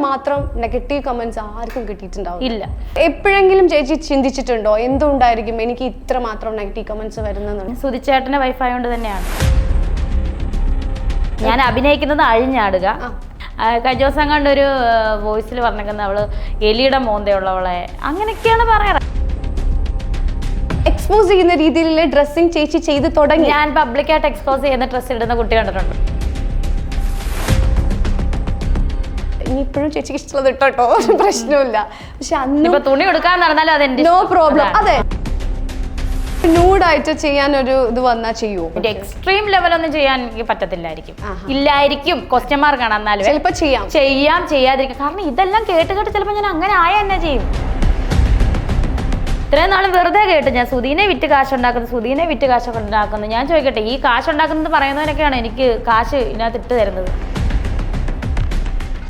മാത്രം negative comments ആർക്കും കിട്ടിയിട്ടുണ്ടാവും ഇല്ല. എപ്പോഴെങ്കിലും ചേച്ചി ചിന്തിച്ചിട്ടുണ്ടോ എന്തുകൊണ്ടായിരിക്കും എനിക്ക് ഇത്ര മാത്രം നെഗറ്റീവ് കമന്റ്സ് വരുന്നത്? സുധിച്ചേട്ടന്റെ വൈഫായോണ്ട് തന്നെയാണ്. ഞാൻ അഭിനയിക്കുന്നത് അഴിഞ്ഞാടുക. കഴിഞ്ഞ ദിവസം കണ്ടൊരു വോയിസിൽ പറഞ്ഞേക്കുന്നത് അവള് എലിയുടെ മോന്തയുള്ളവളെ അങ്ങനെയൊക്കെയാണ് പറയാറ്. എക്സ്പോസ് ചെയ്യുന്ന രീതിയിലുള്ള ഡ്രസ്സിങ് ചേച്ചി ചെയ്ത് തുടങ്ങി. ഞാൻ പബ്ലിക്കായിട്ട് എക്സ്പോസ് ചെയ്യുന്ന ഡ്രസ്സ് ഇടുന്ന കുട്ടി കണ്ടിട്ടുണ്ട്. ഇനി ഇപ്പോഴും ചേച്ചിക്ക് ഇഷ്ടമുള്ളത് ഇട്ടോ, പ്രശ്നമില്ല. പക്ഷെ അന്ന് തുണി എടുക്കാൻ നടന്നാലും അതെന്റെ നോ പ്രോബ്ലം. അതെ, ന്യൂഡായിട്ട് ചെയ്യാൻ ഒരു ഇത് വന്നാൽ ചെയ്യുമോ? എക്സ്ട്രീം ലെവലൊന്നും ചെയ്യാൻ എനിക്ക് പറ്റത്തില്ലായിരിക്കും. ഇല്ലായിരിക്കും, ക്വസ്റ്റ്യൻ മാർക്കാണ്. എന്നാലും ചിലപ്പോൾ ചെയ്യാം ചെയ്യാതിരിക്കും. കാരണം ഇതെല്ലാം കേട്ട് ചിലപ്പോൾ ഞാൻ അങ്ങനെ ആയ തന്നെ ചെയ്യും. ഇത്രയും നാളും വെറുതെ കേട്ട് ഞാൻ സുധീനെ വിറ്റ് കാശുണ്ടാക്കുന്നു. ഞാൻ ചോദിക്കട്ടെ, ഈ കാശുണ്ടാക്കുന്നത് പറയുന്നവരൊക്കെയാണ് എനിക്ക് കാശ് ഇതിനകത്ത് ഇട്ട് തരുന്നത്.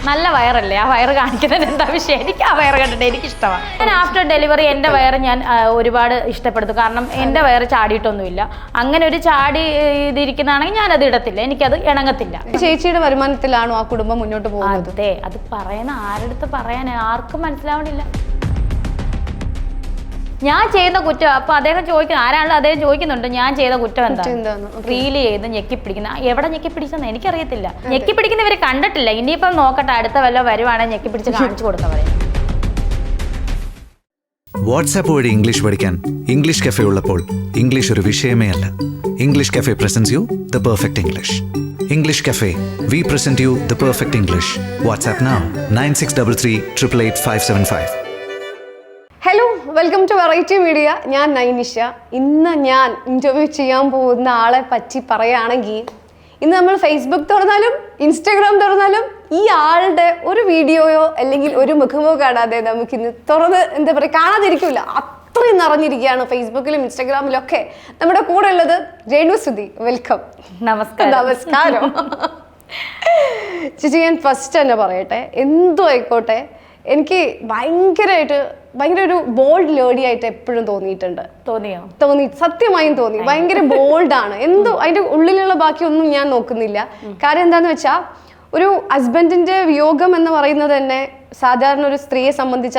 നല്ല വയറല്ലേ, ആ വയറ് കാണിക്കുന്നതിന് എന്താ വിഷയം? എനിക്ക് ആ വയറ് കണ്ടിട്ട് എനിക്ക് ഇഷ്ടമാണ്. ഞാൻ ആഫ്റ്റർ ഡെലിവറി എൻ്റെ വയറ് ഞാൻ ഒരുപാട് ഇഷ്ടപ്പെടുത്തു. കാരണം എൻ്റെ വയറ് ചാടിയിട്ടൊന്നുമില്ല. അങ്ങനെ ഒരു ചാടി ഇതിരിക്കുന്നതാണെങ്കിൽ ഞാനത് ഇടത്തില്ല, എനിക്കത് ഇണങ്ങത്തില്ല. ചേച്ചിയുടെ വരുമാനത്തിലാണോ ആ കുടുംബം മുന്നോട്ട് പോകുന്നത്? അതെ, അത് പറയുന്ന ആരടുത്ത് പറയാൻ ആർക്കും മനസ്സിലാവണില്ല. ഞാൻ ചെയ്യുന്ന കുറ്റം. അപ്പൊ അദ്ദേഹം ചോദിക്കുന്നത്, ആരാണല്ലോ അദ്ദേഹം ചോദിക്കുന്നുണ്ട്, ഞാൻ ചെയ്ത കുറ്റം എന്താണ്? റീല് ചെയ്ത് ഞെക്കിപ്പിടിക്കുന്ന. എവിടെ ഞെക്കിപ്പിടിച്ചെന്ന് എനിക്കറിയത്തില്ല. ഞെക്കിപ്പിടിക്കുന്നവര് കണ്ടിട്ടില്ല. ഇനിയിപ്പം നോക്കട്ടെ, അടുത്ത വല്ല വരുവാണെങ്കിൽ ഞെക്കിപ്പിടിച്ച് കാണിച്ചു കൊടുക്കാൻ പറയും. വാട്സാപ്പ് വഴി ഇംഗ്ലീഷ് പഠിക്കാൻ ഇംഗ്ലീഷ് കഫേ ഉള്ളപ്പോൾ ഇംഗ്ലീഷ് ഒരു വിഷയമേ അല്ല. English cafe presents you the perfect English. English cafe, we present you the perfect English. WhatsApp now 9633388575. Hello, welcome to variety media. ഞാൻ നൈനിഷ. ഇന്ന് ഞാൻ ഇന്റർവ്യൂ ചെയ്യാൻ പോകുന്ന ആളെ പറ്റി പറയുകയാണെങ്കിൽ, ഇന്ന് നമ്മൾ ഫേസ്ബുക്ക് തുറന്നാലും ഇൻസ്റ്റാഗ്രാം തുറന്നാലും ഈ ആളുടെ ഒരു വീഡിയോയോ അല്ലെങ്കിൽ ഒരു മുഖമോ കാണാതെ നമുക്കിന്ന് എന്താ പറയുക, കാണാതിരിക്കില്ല. അത്രയും നിറഞ്ഞിരിക്കുകയാണ് ഫേസ്ബുക്കിലും ഇൻസ്റ്റാഗ്രാമിലും ഒക്കെ. നമ്മുടെ കൂടെ ഉള്ളത് രേണുസുധി. വെൽക്കം. നമസ്കാരം. ചേച്ചി, ഞാൻ ഫസ്റ്റ് തന്നെ പറയട്ടെ, എന്തോ ആയിക്കോട്ടെ, എനിക്ക് ഭയങ്കര ഒരു ബോൾഡ് ലേഡി ആയിട്ട് എപ്പോഴും തോന്നിയിട്ടുണ്ട്. സത്യമായും തോന്നി. ഭയങ്കര ബോൾഡാണ്. എന്തോ അതിന്റെ ഉള്ളിലുള്ള ബാക്കിയൊന്നും ഞാൻ നോക്കുന്നില്ല. കാര്യം എന്താന്ന് വെച്ചാൽ, ഒരു ഹസ്ബൻഡിന്റെ വിയോഗം എന്ന് പറയുന്നത് തന്നെ സാധാരണ ഒരു സ്ത്രീയെ സംബന്ധിച്ച്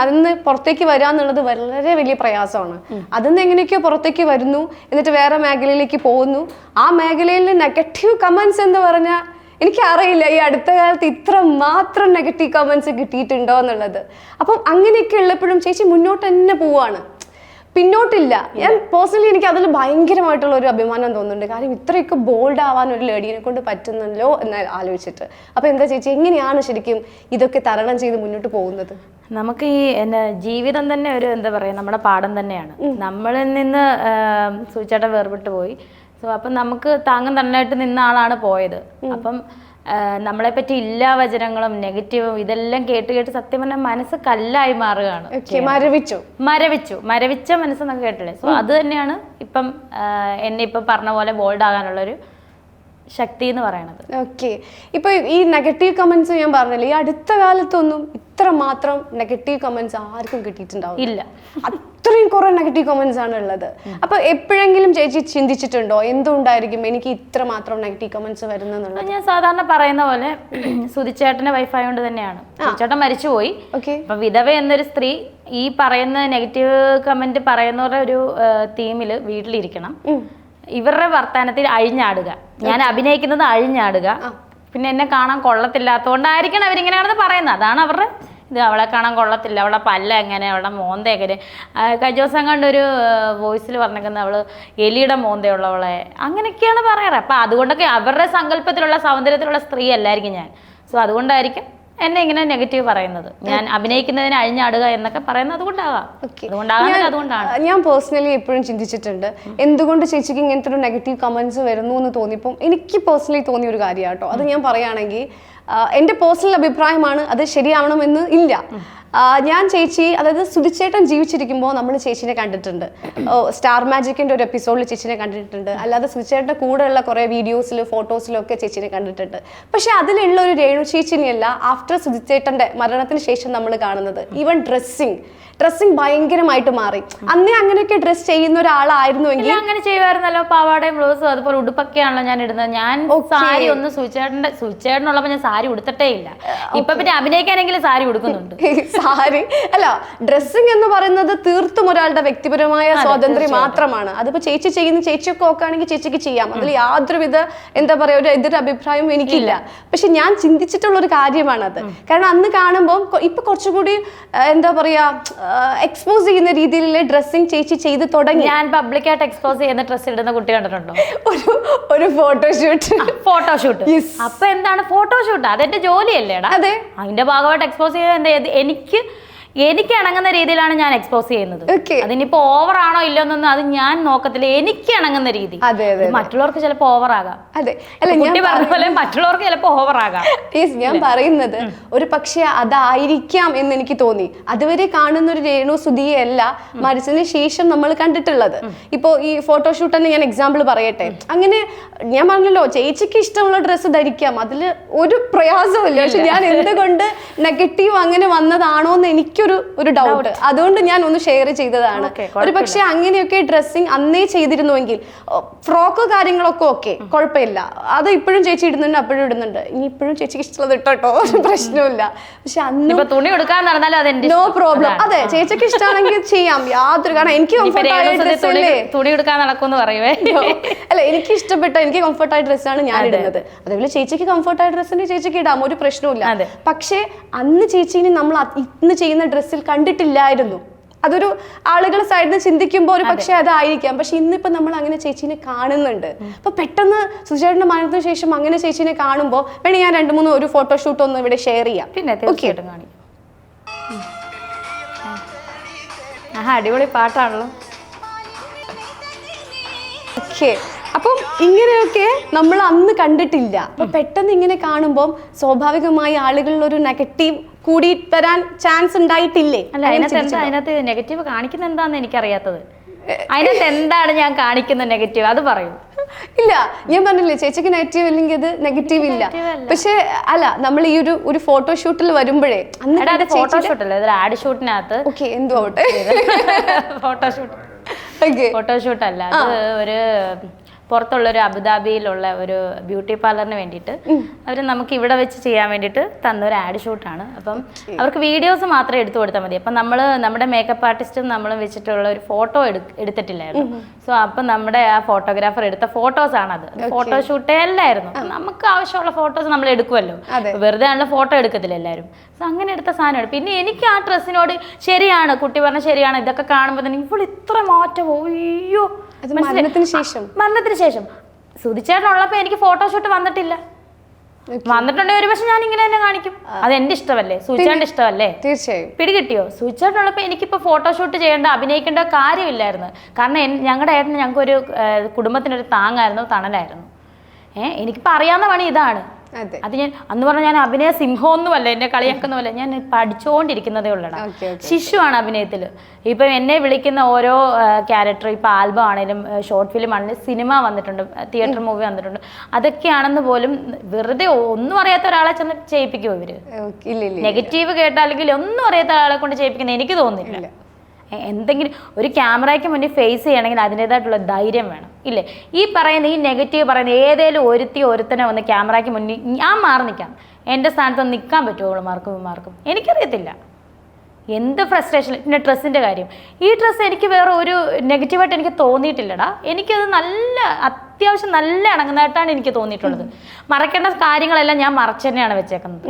അതിന്ന് പുറത്തേക്ക് വരാന്നുള്ളത് വളരെ വലിയ പ്രയാസമാണ്. അതിന്ന് എങ്ങനെയൊക്കെയോ പുറത്തേക്ക് വരുന്നു, എന്നിട്ട് വേറെ മേഖലയിലേക്ക് പോകുന്നു. ആ മേഖലയിൽ നെഗറ്റീവ് കമന്റ്സ് എന്ന് പറഞ്ഞാൽ എനിക്കറിയില്ല ഈ അടുത്ത കാലത്ത് ഇത്ര മാത്രം നെഗറ്റീവ് കമന്റ്സ് കിട്ടിയിട്ടുണ്ടോ എന്നുള്ളത്. അപ്പം അങ്ങനെയൊക്കെ ഉള്ളപ്പോഴും ചേച്ചി മുന്നോട്ട് തന്നെ പോവാണ്, പിന്നോട്ടില്ല. ഞാൻ പേഴ്സണലി എനിക്ക് അതിൽ ഭയങ്കരമായിട്ടുള്ള ഒരു അഭിമാനം തോന്നുന്നുണ്ട്. കാരണം ഇത്രയൊക്കെ ബോൾഡ് ആവാൻ ഒരു ലേഡീനെ കൊണ്ട് പറ്റുന്നല്ലോ എന്ന് ആലോചിച്ചിട്ട്. അപ്പൊ എന്താ ചേച്ചി, എങ്ങനെയാണ് ശരിക്കും ഇതൊക്കെ തരണം ചെയ്ത് മുന്നോട്ട് പോകുന്നത്? നമുക്ക് ഈ ജീവിതം തന്നെ ഒരു എന്താ പറയുക, നമ്മുടെ പാഠം തന്നെയാണ്. നമ്മളിൽ നിന്ന് സൂചിച്ചേട്ടൻ വേർപെട്ട് പോയി. അപ്പം നമുക്ക് താങ്ങും തന്നായിട്ട് നിന്ന ആളാണ് പോയത്. അപ്പം നമ്മളെ പറ്റി എല്ലാ വചനങ്ങളും നെഗറ്റീവും ഇതെല്ലാം കേട്ട് സത്യം പറഞ്ഞാൽ മനസ്സ് കല്ലായി മാറുകയാണ്. മരവിച്ച മനസ്സെന്നൊക്കെ കേട്ടില്ലേ? സോ അത് തന്നെയാണ് ഇപ്പം എന്നെ ഇപ്പം പറഞ്ഞ പോലെ ബോൾഡ് ആകാനുള്ളൊരു ശക്തി എന്ന് പറയണത്. ഓക്കെ. ഇപ്പൊ ഈ നെഗറ്റീവ് കമന്റ്സ് ഞാൻ പറഞ്ഞില്ലേ, ഈ അടുത്ത കാലത്തൊന്നും ഇത്ര മാത്രം നെഗറ്റീവ് കമന്റ്സ് ആർക്കും കിട്ടിയിട്ടുണ്ടാവും. ഇല്ല, അത്രയും കുറെ നെഗറ്റീവ് കമന്റ്സ് ആണ് ഉള്ളത്. അപ്പൊ എപ്പോഴെങ്കിലും ചേച്ചി ചിന്തിച്ചിട്ടുണ്ടോ എന്തുകൊണ്ടായിരിക്കും എനിക്ക് ഇത്ര മാത്രം നെഗറ്റീവ് കമന്റ്സ് വരുന്നത്? ഞാൻ സാധാരണ പറയുന്ന പോലെ സുധിച്ചേട്ടന്റെ വൈഫായോണ്ട് തന്നെയാണ്. സുധിച്ചേട്ടൻ മരിച്ചുപോയി. അപ്പൊ വിധവ എന്നൊരു സ്ത്രീ ഈ പറയുന്ന നെഗറ്റീവ് കമന്റ് പറയുന്നവരുടെ ഒരു തീമില് വീട്ടിലിരിക്കണം. ഇവരുടെ വർത്തമാനത്തിൽ അഴിഞ്ഞാടുക. ഞാൻ അഭിനയിക്കുന്നത് അഴിഞ്ഞാടുക. പിന്നെ എന്നെ കാണാൻ കൊള്ളത്തില്ലാത്തതുകൊണ്ടായിരിക്കണം അവരിങ്ങനെയാണെന്ന് പറയുന്നത്. അതാണ് അവരുടെ ഇത്. അവളെ കാണാൻ കൊള്ളത്തില്ല, അവളെ പല്ല എങ്ങനെ, അവളുടെ മോന്ത എങ്ങനെ. കഴിഞ്ഞ ദിവസം കണ്ടൊരു വോയിസിൽ പറഞ്ഞേക്കുന്നത് അവള് എലിയുടെ മോന്തയുള്ളവളെ അങ്ങനെയൊക്കെയാണ് പറയാറ്. അപ്പം അതുകൊണ്ടൊക്കെ അവരുടെ സങ്കല്പത്തിലുള്ള സൗന്ദര്യത്തിലുള്ള സ്ത്രീ അല്ലായിരിക്കും ഞാൻ. സോ അതുകൊണ്ടായിരിക്കും എന്നെ ഇങ്ങനെ നെഗറ്റീവ് പറയുന്നത്. ഞാൻ അഭിനയിക്കുന്നതിന് അഴിഞ്ഞാടുക എന്നൊക്കെ പറയുന്നത് അതുകൊണ്ടാകാം. അതുകൊണ്ടാണ് ഞാൻ പേഴ്സണലി എപ്പോഴും ചിന്തിച്ചിട്ടുണ്ട്, എന്തുകൊണ്ട് ചേച്ചിക്ക് ഇങ്ങനത്തെ ഒരു നെഗറ്റീവ് കമന്റ്സ് വരുന്നു എന്ന് തോന്നിയപ്പോൾ എനിക്ക് പേഴ്സണലി തോന്നിയ ഒരു കാര്യമാണ് കേട്ടോ. അത് ഞാൻ പറയുകയാണെങ്കിൽ എൻ്റെ പേഴ്സണൽ അഭിപ്രായമാണ്, അത് ശരിയാവണമെന്ന് ഇല്ല. ഞാൻ ചേച്ചി, അതായത് സുധിച്ചേട്ടൻ ജീവിച്ചിരിക്കുമ്പോൾ നമ്മൾ ചേച്ചിനെ കണ്ടിട്ടുണ്ട്. സ്റ്റാർ മാജിക്കിന്റെ ഒരു എപ്പിസോഡിൽ ചേച്ചിനെ കണ്ടിട്ടുണ്ട്. അല്ലാതെ സുധിച്ചേട്ടൻ്റെ കൂടെയുള്ള കുറേ വീഡിയോസിലും ഫോട്ടോസിലും ഒക്കെ ചേച്ചിനെ കണ്ടിട്ടുണ്ട്. പക്ഷെ അതിലുള്ള ഒരു രേണു ചേച്ചിനെയല്ല ആഫ്റ്റർ സുധിച്ചേട്ടൻ്റെ മരണത്തിന് ശേഷം നമ്മൾ കാണുന്നത്. ഈവൻ ഡ്രസ്സിങ് ഭയങ്കരമായിട്ട് മാറി. അന്നേ അങ്ങനെയൊക്കെ ഡ്രസ് ചെയ്യുന്ന ഒരാളായിരുന്നുവെങ്കിൽ അങ്ങനെ ചെയ്യുമായിരുന്നല്ലോ. പാവാടയും ബ്ലൗസും അതുപോലെ ഉടുപ്പൊക്കെയാണല്ലോ ഞാൻ ഇടുന്നത്. ഞാൻ സാരി ഒന്ന് സുചേട്ടനുള്ളപ്പോ ഞാൻ സാരി ഉടുത്തിട്ടേ ഇല്ല. ഇപ്പൊ പിന്നെ അഭിനയിക്കാനെങ്കിലും സാരി ഉടുക്കുന്നുണ്ട്. സാരി അല്ല, ഡ്രസ്സിങ് എന്ന് പറയുന്നത് തീർത്തും ഒരാളുടെ വ്യക്തിപരമായ സ്വാതന്ത്ര്യം മാത്രമാണ്. അതിപ്പോ ചേച്ചി ചെയ്യുന്ന ചേച്ചിയൊക്കെ നോക്കുകയാണെങ്കിൽ ചേച്ചിക്ക് ചെയ്യാം. അതിൽ യാതൊരുവിധ എന്താ പറയാ ഒരു എതിരഭിപ്രായവും എനിക്കില്ല. പക്ഷെ ഞാൻ ചിന്തിച്ചിട്ടുള്ള ഒരു കാര്യമാണത്. കാരണം അന്ന് കാണുമ്പോൾ ഇപ്പൊ കുറച്ചുകൂടി എന്താ പറയാ എക്സ്പോസ് ചെയ്യുന്ന രീതിയിലുള്ള ഡ്രസ്സിങ് ചേച്ചി ചെയ്ത് തുടങ്ങി. ഞാൻ പബ്ലിക്കായിട്ട് എക്സ്പോസ് ചെയ്യുന്ന ഡ്രസ്സ് ഇടുന്ന കുട്ടി കണ്ടിട്ടുണ്ടോ? ഒരു ഫോട്ടോഷൂട്ട്. അപ്പൊ എന്താണ് ഫോട്ടോഷൂട്ട്? അതെന്റെ ജോലിയല്ലേടാ. അതെ, അതിന്റെ ഭാഗമായിട്ട് എക്സ്പോസ് ചെയ്ത് എനിക്ക് ഇണങ്ങുന്ന രീതിയിലാണ് ഞാൻ എക്സ്പോസ് ചെയ്യുന്നത്. അതിനിപ്പോ ഓവർ ആണോ ഇല്ലെന്നൊന്നും അത് ഞാൻ നോക്കത്തില്ല. എനിക്ക് ഇണങ്ങുന്ന രീതി. മറ്റുള്ളവർക്ക് ചിലപ്പോ ഓവർ ആകാം. അതെ, അല്ല കുട്ടി പറഞ്ഞ പോലെ മറ്റുള്ളവർക്ക് ചിലപ്പോ ഓവർ ആകാം. ഞാൻ പറയുന്നത് ഒരു പക്ഷെ അതായിരിക്കാം എന്ന് എനിക്ക് തോന്നി. അതുവരെ കാണുന്ന ഒരു രേണു സുധിയല്ല മരിച്ചതിന് ശേഷം നമ്മൾ കണ്ടിട്ടുള്ളത്. ഇപ്പോ ഈ ഫോട്ടോഷൂട്ട് തന്നെ ഞാൻ എക്സാമ്പിൾ പറയട്ടെ. അങ്ങനെ ഞാൻ പറഞ്ഞല്ലോ, ചേച്ചിക്ക് ഇഷ്ടമുള്ള ഡ്രസ്സ് ധരിക്കാം, അതിൽ ഒരു പ്രയാസമില്ല. പക്ഷെ ഞാൻ എന്തുകൊണ്ട് നെഗറ്റീവ് അങ്ങനെ വന്നതാണോ എന്ന് എനിക്കൊരു ഡൗട്ട്. അതുകൊണ്ട് ഞാൻ ഒന്ന് ഷെയർ ചെയ്തതാണ്. ഒരു പക്ഷെ അങ്ങനെയൊക്കെ ഡ്രസ്സിങ് അന്നേ ചെയ്തിരുന്നുവെങ്കിൽ ഫ്രോക്ക് കാര്യങ്ങളൊക്കെ ഓക്കെ, കുഴപ്പമില്ല. അത് ഇപ്പോഴും ചേച്ചി ഇടുന്നുണ്ട്, അപ്പോഴും ഇടുന്നുണ്ട്. ഇനി ഇപ്പോഴും ചേച്ചിക്ക് ഇഷ്ടമുള്ളത് ഇട്ടോ, പ്രശ്നമില്ല. പക്ഷെ അന്ന് തുണി എടുക്കാൻ നടന്നാലും നോ പ്രോബ്ലം. അതെ, ചേച്ചിക്ക് ഇഷ്ടമാണെങ്കിൽ ചെയ്യാം, യാതൊരു. കാരണം എനിക്ക് തുണി എടുക്കാൻ നടക്കുമെന്ന് പറയുവേ. അല്ല, എനിക്ക് ഇഷ്ടപ്പെട്ട എനിക്ക് കംഫർട്ടായ ഡ്രസ്സാണ് ഞാൻ ഇടുന്നത്. അതേപോലെ ചേച്ചിക്ക് കംഫർട്ടായ ഡ്രസ്സിന് ചേച്ചിക്ക് ഇടാം, ഒരു പ്രശ്നമില്ല. പക്ഷെ അന്ന് ചേച്ചീനെ നമ്മൾ ഇന്ന് ചെയ്യുന്ന ഡ്രസ്സിൽ കണ്ടിട്ടില്ലായിരുന്നു. അതൊരു ആളുകൾ സൈഡിൽ നിന്ന് ചിന്തിക്കുമ്പോൾ ഒരു പക്ഷെ അതായിരിക്കാം. പക്ഷെ ഇന്നിപ്പോ നമ്മൾ അങ്ങനെ ചേച്ചീനെ കാണുന്നുണ്ട്. അപ്പൊ പെട്ടെന്ന് സുചേട്ടന്റെ മരണത്തിന് ശേഷം അങ്ങനെ ചേച്ചീനെ കാണുമ്പോൾ വേണേ ഞാൻ 2-3 ഒരു ഫോട്ടോഷൂട്ട് ഒന്ന് ഇവിടെ ഷെയർ ചെയ്യാം. പിന്നെ അടിപൊളി പാട്ടാണല്ലോ. ഓക്കെ, അപ്പം ഇങ്ങനെയൊക്കെ നമ്മൾ അന്ന് കണ്ടിട്ടില്ല. അപ്പൊ പെട്ടെന്ന് ഇങ്ങനെ കാണുമ്പോൾ സ്വാഭാവികമായി ആളുകളിൽ ഒരു നെഗറ്റീവ് കൂടി വരാൻ ചാൻസ് ഉണ്ടായിട്ടില്ലേ? അല്ല, അതിനകത്ത് നെഗറ്റീവ് കാണിക്കുന്ന എന്താന്ന് എനിക്കറിയാത്തത്. അതിനകത്ത് എന്താണ് ഞാൻ കാണിക്കുന്ന നെഗറ്റീവ് അത് പറയൂ. ഇല്ല, ഞാൻ പറഞ്ഞില്ലേ ചേച്ചിക്ക് നെഗറ്റീവ് ഇല്ലെങ്കിൽ അത് നെഗറ്റീവ് ഇല്ല. പക്ഷെ അല്ല, നമ്മൾ ഈ ഒരു ഫോട്ടോഷൂട്ടിൽ വരുമ്പോഴേ ഫോട്ടോഷൂട്ടല്ല, ആഡ് ഷൂട്ടിനകത്ത് എന്തോ ആവട്ടെ, ഫോട്ടോഷൂട്ട് അല്ല, അത് ഒരു പുറത്തുള്ളൊരു അബുദാബിയിലുള്ള ഒരു ബ്യൂട്ടി പാർലറിന് വേണ്ടിയിട്ട് അവർ നമുക്ക് ഇവിടെ വെച്ച് ചെയ്യാൻ വേണ്ടിയിട്ട് തന്നൊരു ആഡ് ഷൂട്ടാണ്. അപ്പം അവർക്ക് വീഡിയോസ് മാത്രമേ എടുത്തു കൊടുത്താൽ മതി. അപ്പം നമ്മൾ നമ്മുടെ മേക്കപ്പ് ആർട്ടിസ്റ്റും നമ്മളും വെച്ചിട്ടുള്ള ഒരു ഫോട്ടോ എടുത്തിട്ടില്ലായിരുന്നു. സോ അപ്പം നമ്മുടെ ആ ഫോട്ടോഗ്രാഫർ എടുത്ത ഫോട്ടോസാണ് അത്. ഫോട്ടോഷൂട്ടേ അല്ലായിരുന്നു. നമുക്ക് ആവശ്യമുള്ള ഫോട്ടോസ് നമ്മൾ എടുക്കുമല്ലോ, വെറുതെ ആണല്ലോ ഫോട്ടോ എടുക്കത്തില്ല എല്ലാവരും. സോ അങ്ങനെ എടുത്ത സാധനമാണ്. പിന്നെ എനിക്ക് ആ ഡ്രസ്സിനോട് ശരിയാണ്, കുട്ടി പറഞ്ഞ ശരിയാണ്, ഇതൊക്കെ കാണുമ്പോൾ തന്നെ ഇപ്പോൾ ഇത്ര മാറ്റമോ, അയ്യോ. മരണത്തിന് ശേഷം സുധിച്ചേട്ടനുള്ളപ്പോ എനിക്ക് ഫോട്ടോഷൂട്ട് വന്നിട്ടില്ല. വന്നിട്ടുണ്ടെങ്കിൽ ഒരു പക്ഷെ ഞാൻ ഇങ്ങനെ തന്നെ കാണിക്കും. അത് എന്റെ ഇഷ്ടമല്ലേ, സുധിച്ചേട്ടന്റെ ഇഷ്ടമല്ലേ? തീർച്ചയായും. പിടികിട്ടിയോ? സുധിച്ചേട്ടനുള്ളപ്പോ എനിക്കിപ്പോ ഫോട്ടോഷൂട്ട് ചെയ്യേണ്ട, അഭിനയിക്കേണ്ട കാര്യമില്ലായിരുന്നു. കാരണം ഞങ്ങളുടെ ഏട്ടന് ഞങ്ങൾക്കൊരു കുടുംബത്തിനൊരു താങ്ങായിരുന്നു, തണലായിരുന്നു. എനിക്കിപ്പോൾ അറിയാവുന്ന പണി ഇതാണ്. അത് ഞാൻ അന്ന് പറഞ്ഞാൽ ഞാൻ അഭിനയ സിംഹമൊന്നുമല്ല, എന്നെ കളിയാക്കുന്നതല്ല, ഞാൻ പഠിച്ചുകൊണ്ടിരിക്കുന്നതേ ഉള്ളടാ. ശിശുവാണ് അഭിനയത്തിൽ. ഇപ്പം എന്നെ വിളിക്കുന്ന ഓരോ ക്യാരക്ടർ, ഇപ്പം ആൽബം ആണെങ്കിലും ഷോർട്ട് ഫിലിം ആണെങ്കിലും സിനിമ വന്നിട്ടുണ്ട്, തിയേറ്റർ മൂവി വന്നിട്ടുണ്ട്. അതൊക്കെയാണെന്ന് പോലും വെറുതെ ഒന്നും അറിയാത്ത ഒരാളെ ചെന്ന് ചെയ്യിപ്പിക്കുമോ ഇവര്? നെഗറ്റീവ് കേട്ടാലെങ്കിൽ ഒന്നും അറിയാത്ത ഒരാളെ കൊണ്ട് ചെയ്യിപ്പിക്കുന്ന എനിക്ക് തോന്നുന്നില്ല. എന്തെങ്കിലും ഒരു ക്യാമറയ്ക്ക് മുന്നിൽ ഫേസ് ചെയ്യണമെങ്കിൽ അതിൻ്റെതായിട്ടുള്ള ധൈര്യം വേണം, ഇല്ലേ? ഈ പറയുന്ന ഈ നെഗറ്റീവ് പറയുന്ന ഏതെങ്കിലും ഒരുത്തനെ ഒന്ന് ക്യാമറയ്ക്ക് മുന്നിൽ ഞാൻ മാറി നിൽക്കാം, എൻ്റെ സ്ഥാനത്തൊന്ന് നിൽക്കാൻ പറ്റുമോ മാർക്കും എനിക്കറിയത്തില്ല. എന്ത് ഫ്രസ്ട്രേഷൻ. പിന്നെ ഡ്രസ്സിൻ്റെ കാര്യം, ഈ ഡ്രസ്സ് എനിക്ക് വേറെ ഒരു നെഗറ്റീവായിട്ട് എനിക്ക് തോന്നിയിട്ടില്ലടാ. എനിക്കത് അത്യാവശ്യം നല്ല ഇണങ്ങുന്നതായിട്ടാണ് എനിക്ക് തോന്നിയിട്ടുള്ളത്. മറക്കേണ്ട കാര്യങ്ങളെല്ലാം ഞാൻ മറച്ചു തന്നെയാണ് വെച്ചേക്കുന്നത്.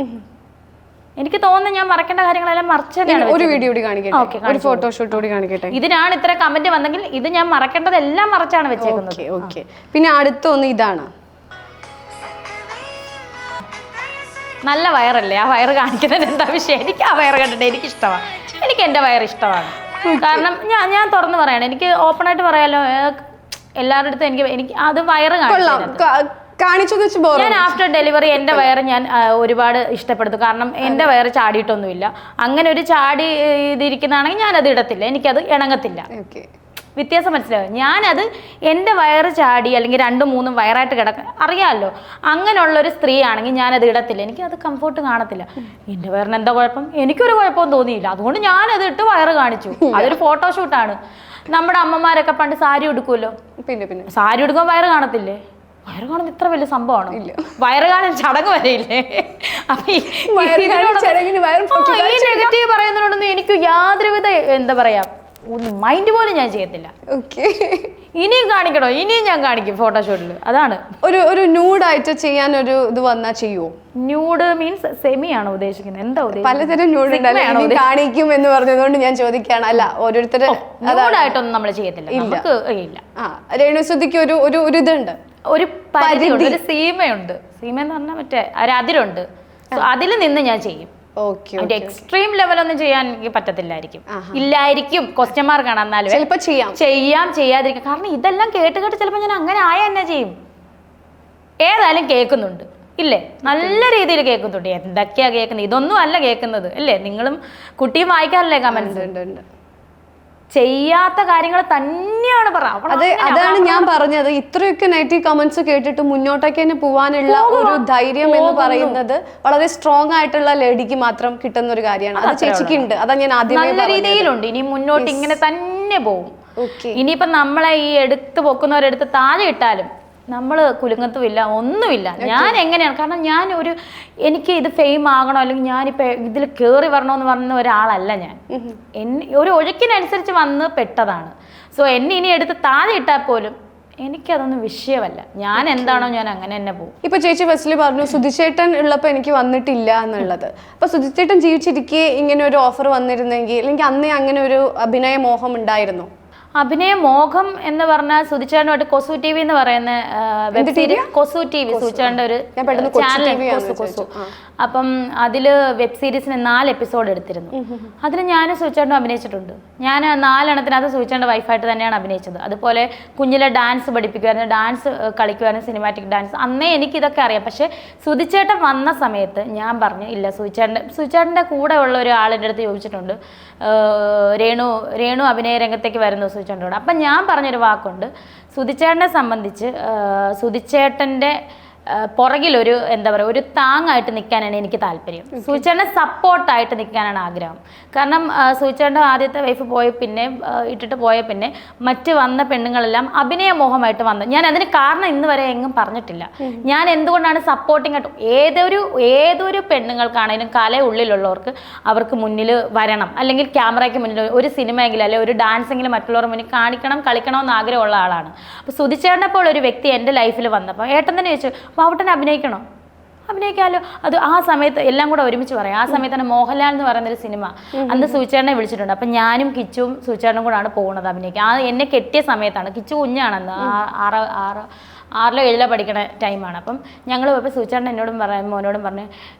എനിക്ക് തോന്നുന്നു ഞാൻ മറക്കേണ്ട കാര്യങ്ങളെല്ലാം മറച്ചു തന്നെയാണ്. ഒരു വീഡിയോ കൂടി കാണിക്കട്ടെ, ഒരു ഫോട്ടോഷൂട്ട് കൂടി കാണിക്കട്ടെ. ഇതിനാണ് ഇത്ര കമന്റ് വന്നെങ്കിൽ ഇത് ഞാൻ മറക്കേണ്ടതെല്ലാം മറച്ചാണ് വെച്ചേക്കുന്നത്. പിന്നെ അടുത്തൊന്ന് ഇതാണ്, നല്ല വയറല്ലേ? ആ വയറ് കാണിക്കുന്നതിന് എന്താ വിഷയം? എനിക്ക് ആ വയറ് കണ്ടിട്ട് എനിക്ക് ഇഷ്ടമാണ്. എനിക്ക് എൻ്റെ വയറ് ഇഷ്ടമാണ്. കാരണം ഞാൻ തുറന്നു പറയണം, എനിക്ക് ഓപ്പണായിട്ട് പറയാലോ, എല്ലാവരുടെ അടുത്തും എനിക്ക് അത് വയറ് കാണിക്കാം. കാണിച്ചെന്ന് വെച്ച് ബോർ. ഞാൻ ആഫ്റ്റർ ഡെലിവറി എൻ്റെ വയറ് ഞാൻ ഒരുപാട് ഇഷ്ടപ്പെടുന്നു. കാരണം എൻ്റെ വയറ് ചാടിയിട്ടൊന്നുമില്ല. അങ്ങനെ ഒരു ചാടി ഇതിരിക്കുന്നതാണെങ്കിൽ ഞാനത് ഇടത്തില്ല, എനിക്കത് ഇണങ്ങത്തില്ല. വ്യത്യാസം മനസ്സിലാവും. ഞാനത് എൻ്റെ വയറ് ചാടി അല്ലെങ്കിൽ 2-3 വയറായിട്ട് കിടക്കാൻ അറിയാമല്ലോ, അങ്ങനെയുള്ളൊരു സ്ത്രീ ആണെങ്കിൽ ഞാനത് ഇടത്തില്ല, എനിക്കത് കംഫോർട്ട് കാണത്തില്ല. എൻ്റെ വയറിന് എന്താ കുഴപ്പം? എനിക്കൊരു കുഴപ്പവും തോന്നിയില്ല, അതുകൊണ്ട് ഞാനത് ഇട്ട് വയറ് കാണിച്ചു. അതൊരു ഫോട്ടോഷൂട്ടാണ്. നമ്മുടെ അമ്മമാരൊക്കെ പണ്ട് സാരി ഉടുക്കുമല്ലോ, പിന്നെ സാരി ഉടുക്കുമ്പോൾ വയറ് കാണത്തില്ലേ? വയറ് കാണുന്നത് ഇത്ര വലിയ സംഭവമാണോ? വയറ് കാണാൻ ചടങ്ങ് വരെയില്ലേ? അപ്പൊ ഈ നെഗറ്റീവ് പറയുന്നതിനോടൊന്നും എനിക്ക് യാതൊരുവിധ എന്താ പറയാ മൈൻഡ് പോലും ഞാൻ ചെയ്യത്തില്ല. ഇനിയും കാണിക്കണോ? ഇനിയും ഞാൻ കാണിക്കും ഫോട്ടോഷൂട്ടിൽ. അതാണ് ഒരു ന്യൂഡായിട്ട് ചെയ്യാൻ ഒരു ഇത് വന്നാ ചെയ്യുമോ? ന്യൂഡ് മീൻസ് സെമി ആണോ ഉദ്ദേശിക്കുന്നത്? എന്താ പലതരം ന്യൂഡ് കാണിക്കും എന്ന് പറഞ്ഞതുകൊണ്ട് ഞാൻ ചോദിക്കുകയാണ്. അല്ല, ഓരോരുത്തർ ന്യൂഡായിട്ടൊന്നും നമ്മൾ ചെയ്യത്തില്ല. നമുക്ക് ഇല്ല. രേണുസുധിക്ക് ഒരു ഇതുണ്ട്, ഒരു പരിധിയുണ്ട്, ഒരു സീമയുണ്ട്. സീമ എന്ന് പറഞ്ഞാൽ മറ്റേ ഒരു അതിരുണ്ട്. അതിൽ നിന്ന് ഞാൻ ചെയ്യും. എക്സ്ട്രീം ലെവലൊന്നും ചെയ്യാൻ എനിക്ക് പറ്റത്തില്ലായിരിക്കും. ഇല്ലായിരിക്കും, ക്വസ്റ്റ്യൻ മാർക്കാണ്. എന്നാലും ചിലപ്പോൾ ചെയ്യാതിരിക്കും. കാരണം ഇതെല്ലാം കേട്ട് ചിലപ്പോൾ ഞാൻ അങ്ങനെ ആയ തന്നെ ചെയ്യും. ഏതായാലും കേൾക്കുന്നുണ്ട് ഇല്ലേ? നല്ല രീതിയിൽ കേൾക്കുന്നുണ്ട്. എന്തൊക്കെയാ കേൾക്കുന്നത്? ഇതൊന്നും അല്ല കേൾക്കുന്നത് അല്ലേ? നിങ്ങളും കുട്ടിയും വായിക്കാറില്ലേ കമന്റ്സ്? ചെയ്യാത്ത കാര്യങ്ങൾ തന്നെയാണ് അതാണ് ഞാൻ പറഞ്ഞത്. ഇത്രയൊക്കെ നെഗറ്റീവ് കമന്റ്സ് കേട്ടിട്ട് മുന്നോട്ടേക്ക് തന്നെ പോവാനുള്ള ഒരു ധൈര്യം എന്ന് പറയുന്നത് വളരെ സ്ട്രോങ് ആയിട്ടുള്ള ലേഡിക്ക് മാത്രം കിട്ടുന്ന ഒരു കാര്യമാണ്. അത് ചേച്ചിക്ക് ഉണ്ട്. അതാ ഞാൻ ആദ്യമേ നല്ല രീതിയിലുണ്ട്. ഇനി മുന്നോട്ട് ഇങ്ങനെ തന്നെ പോകും. ഇനിയിപ്പൊ നമ്മളെ ഈ എടുത്ത് പൊക്കുന്നവരെടുത്ത് താഴെ ഇട്ടാലും നമ്മൾ കുലുങ്ങത്തുമില്ല, ഒന്നുമില്ല. ഞാൻ എങ്ങനെയാണ്? കാരണം എനിക്ക് ഇത് ഫെയിം ആകണോ അല്ലെങ്കിൽ ഞാനിപ്പോൾ ഇതിൽ കയറി വരണമെന്ന് പറഞ്ഞ ഒരാളല്ല ഞാൻ. ഒരു ഒഴുക്കിനനുസരിച്ച് വന്ന് പെട്ടതാണ്. സോ എന്നെ ഇനി എടുത്ത് താഴെ ഇട്ടാൽ പോലും എനിക്കതൊന്നും വിഷയമല്ല. ഞാൻ എന്താണോ ഞാൻ അങ്ങനെ തന്നെ പോകും. ഇപ്പൊ ചേച്ചി ഫസ്റ്റിൽ പറഞ്ഞു സുധിച്ചേട്ടൻ ഉള്ളപ്പോൾ എനിക്ക് വന്നിട്ടില്ല എന്നുള്ളത്. അപ്പൊ സുധിച്ചേട്ടൻ ജീവിച്ചിരിക്കെ ഇങ്ങനെ ഒരു ഓഫർ വന്നിരുന്നെങ്കിൽ, അല്ലെങ്കിൽ അന്നേ അങ്ങനെ ഒരു അഭിനയ മോഹം ഉണ്ടായിരുന്നു? അഭിനയ മോഹം എന്ന് പറഞ്ഞാൽ സുധിച്ചേട്ടനുമായിട്ട് കൊസു ടി വി എന്ന് പറയുന്ന വെബ് സീരീസ്, കൊസു ടി വി സുധിച്ചേട്ടൻ്റെ ഒരു ചാനൽ കൊസു. അപ്പം അതില് വെബ് സീരീസിന് 4 എപ്പിസോഡ് എടുത്തിരുന്നു. അതിൽ ഞാനും സുധിച്ചേട്ടനും അഭിനയിച്ചിട്ടുണ്ട്. ഞാൻ 4 എണ്ണത്തിനകത്ത് സുധിച്ചേട്ടൻ്റെ വൈഫായിട്ട് തന്നെയാണ് അഭിനയിച്ചത്. അതുപോലെ കുഞ്ഞിലെ ഡാൻസ് പഠിപ്പിക്കുമായിരുന്നു, ഡാൻസ് കളിക്കുമായിരുന്നു, സിനിമാറ്റിക് ഡാൻസ്. അന്നേ എനിക്കിതൊക്കെ അറിയാം. പക്ഷെ സുധിച്ചേട്ടൻ വന്ന സമയത്ത് ഞാൻ പറഞ്ഞു ഇല്ല. സുധിച്ചേട്ടൻ്റെ കൂടെ ഉള്ള ഒരാളിൻ്റെ അടുത്ത് ചോദിച്ചിട്ടുണ്ട്, രേണു അഭിനയ രംഗത്തേക്ക് വരുന്നു സുധിച്ചേട്ടനോട്. അപ്പം ഞാൻ പറഞ്ഞൊരു വാക്കുണ്ട്, സുധിച്ചേട്ടനെ സംബന്ധിച്ച് സുധിച്ചേട്ടൻ്റെ പുറകിലൊരു എന്താ പറയുക, ഒരു താങ്ങായിട്ട് നിൽക്കാനാണ് എനിക്ക് താല്പര്യം. സുധിച്ചേട്ടനെ സപ്പോർട്ടായിട്ട് നിൽക്കാനാണ് ആഗ്രഹം. കാരണം സുധിച്ചേട്ടൻ്റെ ആദ്യത്തെ വൈഫ് ഇട്ടിട്ട് പോയ പിന്നെ മറ്റ് വന്ന പെണ്ണുങ്ങളെല്ലാം അഭിനയമോഹമായിട്ട് വന്നു. ഞാൻ അതിന് കാരണം ഇന്ന് വരെ എങ്ങും പറഞ്ഞിട്ടില്ല. ഞാൻ എന്തുകൊണ്ടാണ് സപ്പോർട്ടിങ് ആയിട്ട് ഏതൊരു പെണ്ണുങ്ങൾക്കാണെങ്കിലും കല ഉള്ളിലുള്ളവർക്ക് അവർക്ക് മുന്നിൽ വരണം, അല്ലെങ്കിൽ ക്യാമറയ്ക്ക് മുന്നിൽ ഒരു സിനിമയെങ്കിലും അല്ലെങ്കിൽ ഒരു ഡാൻസെങ്കിലും മറ്റുള്ളവരുടെ മുന്നിൽ കാണിക്കണം, കളിക്കണമെന്ന് ആഗ്രഹമുള്ള ആളാണ്. അപ്പോൾ സുധിച്ചേട്ടനെ പോലെ ഒരു വ്യക്തി എൻ്റെ ലൈഫിൽ വന്നപ്പോൾ ഏട്ടൻ തന്നെ ചോദിച്ചു, ബാബുട്ടനെ അഭിനയിക്കാമല്ലോ. അത് ആ സമയത്ത് എല്ലാം കൂടെ ഒരുമിച്ച് പറയാം. ആ സമയത്ത് തന്നെ മോഹൻലാൽ എന്ന് പറയുന്നൊരു സിനിമ അന്ന് സുധിച്ചേട്ടനെ വിളിച്ചിട്ടുണ്ട്. അപ്പം ഞാനും കിച്ചുവും സുധിച്ചേട്ടനും കൂടാണ് പോകുന്നത് അഭിനയിക്കാൻ. എന്നെ കെട്ടിയ സമയത്താണ്. കിച്ചു കുഞ്ഞാണെന്ന് 6-7 പഠിക്കണ ടൈമാണ്. അപ്പം ഞങ്ങൾ പോയപ്പോൾ സുധിച്ചേട്ടൻ മോനോടും പറഞ്ഞു,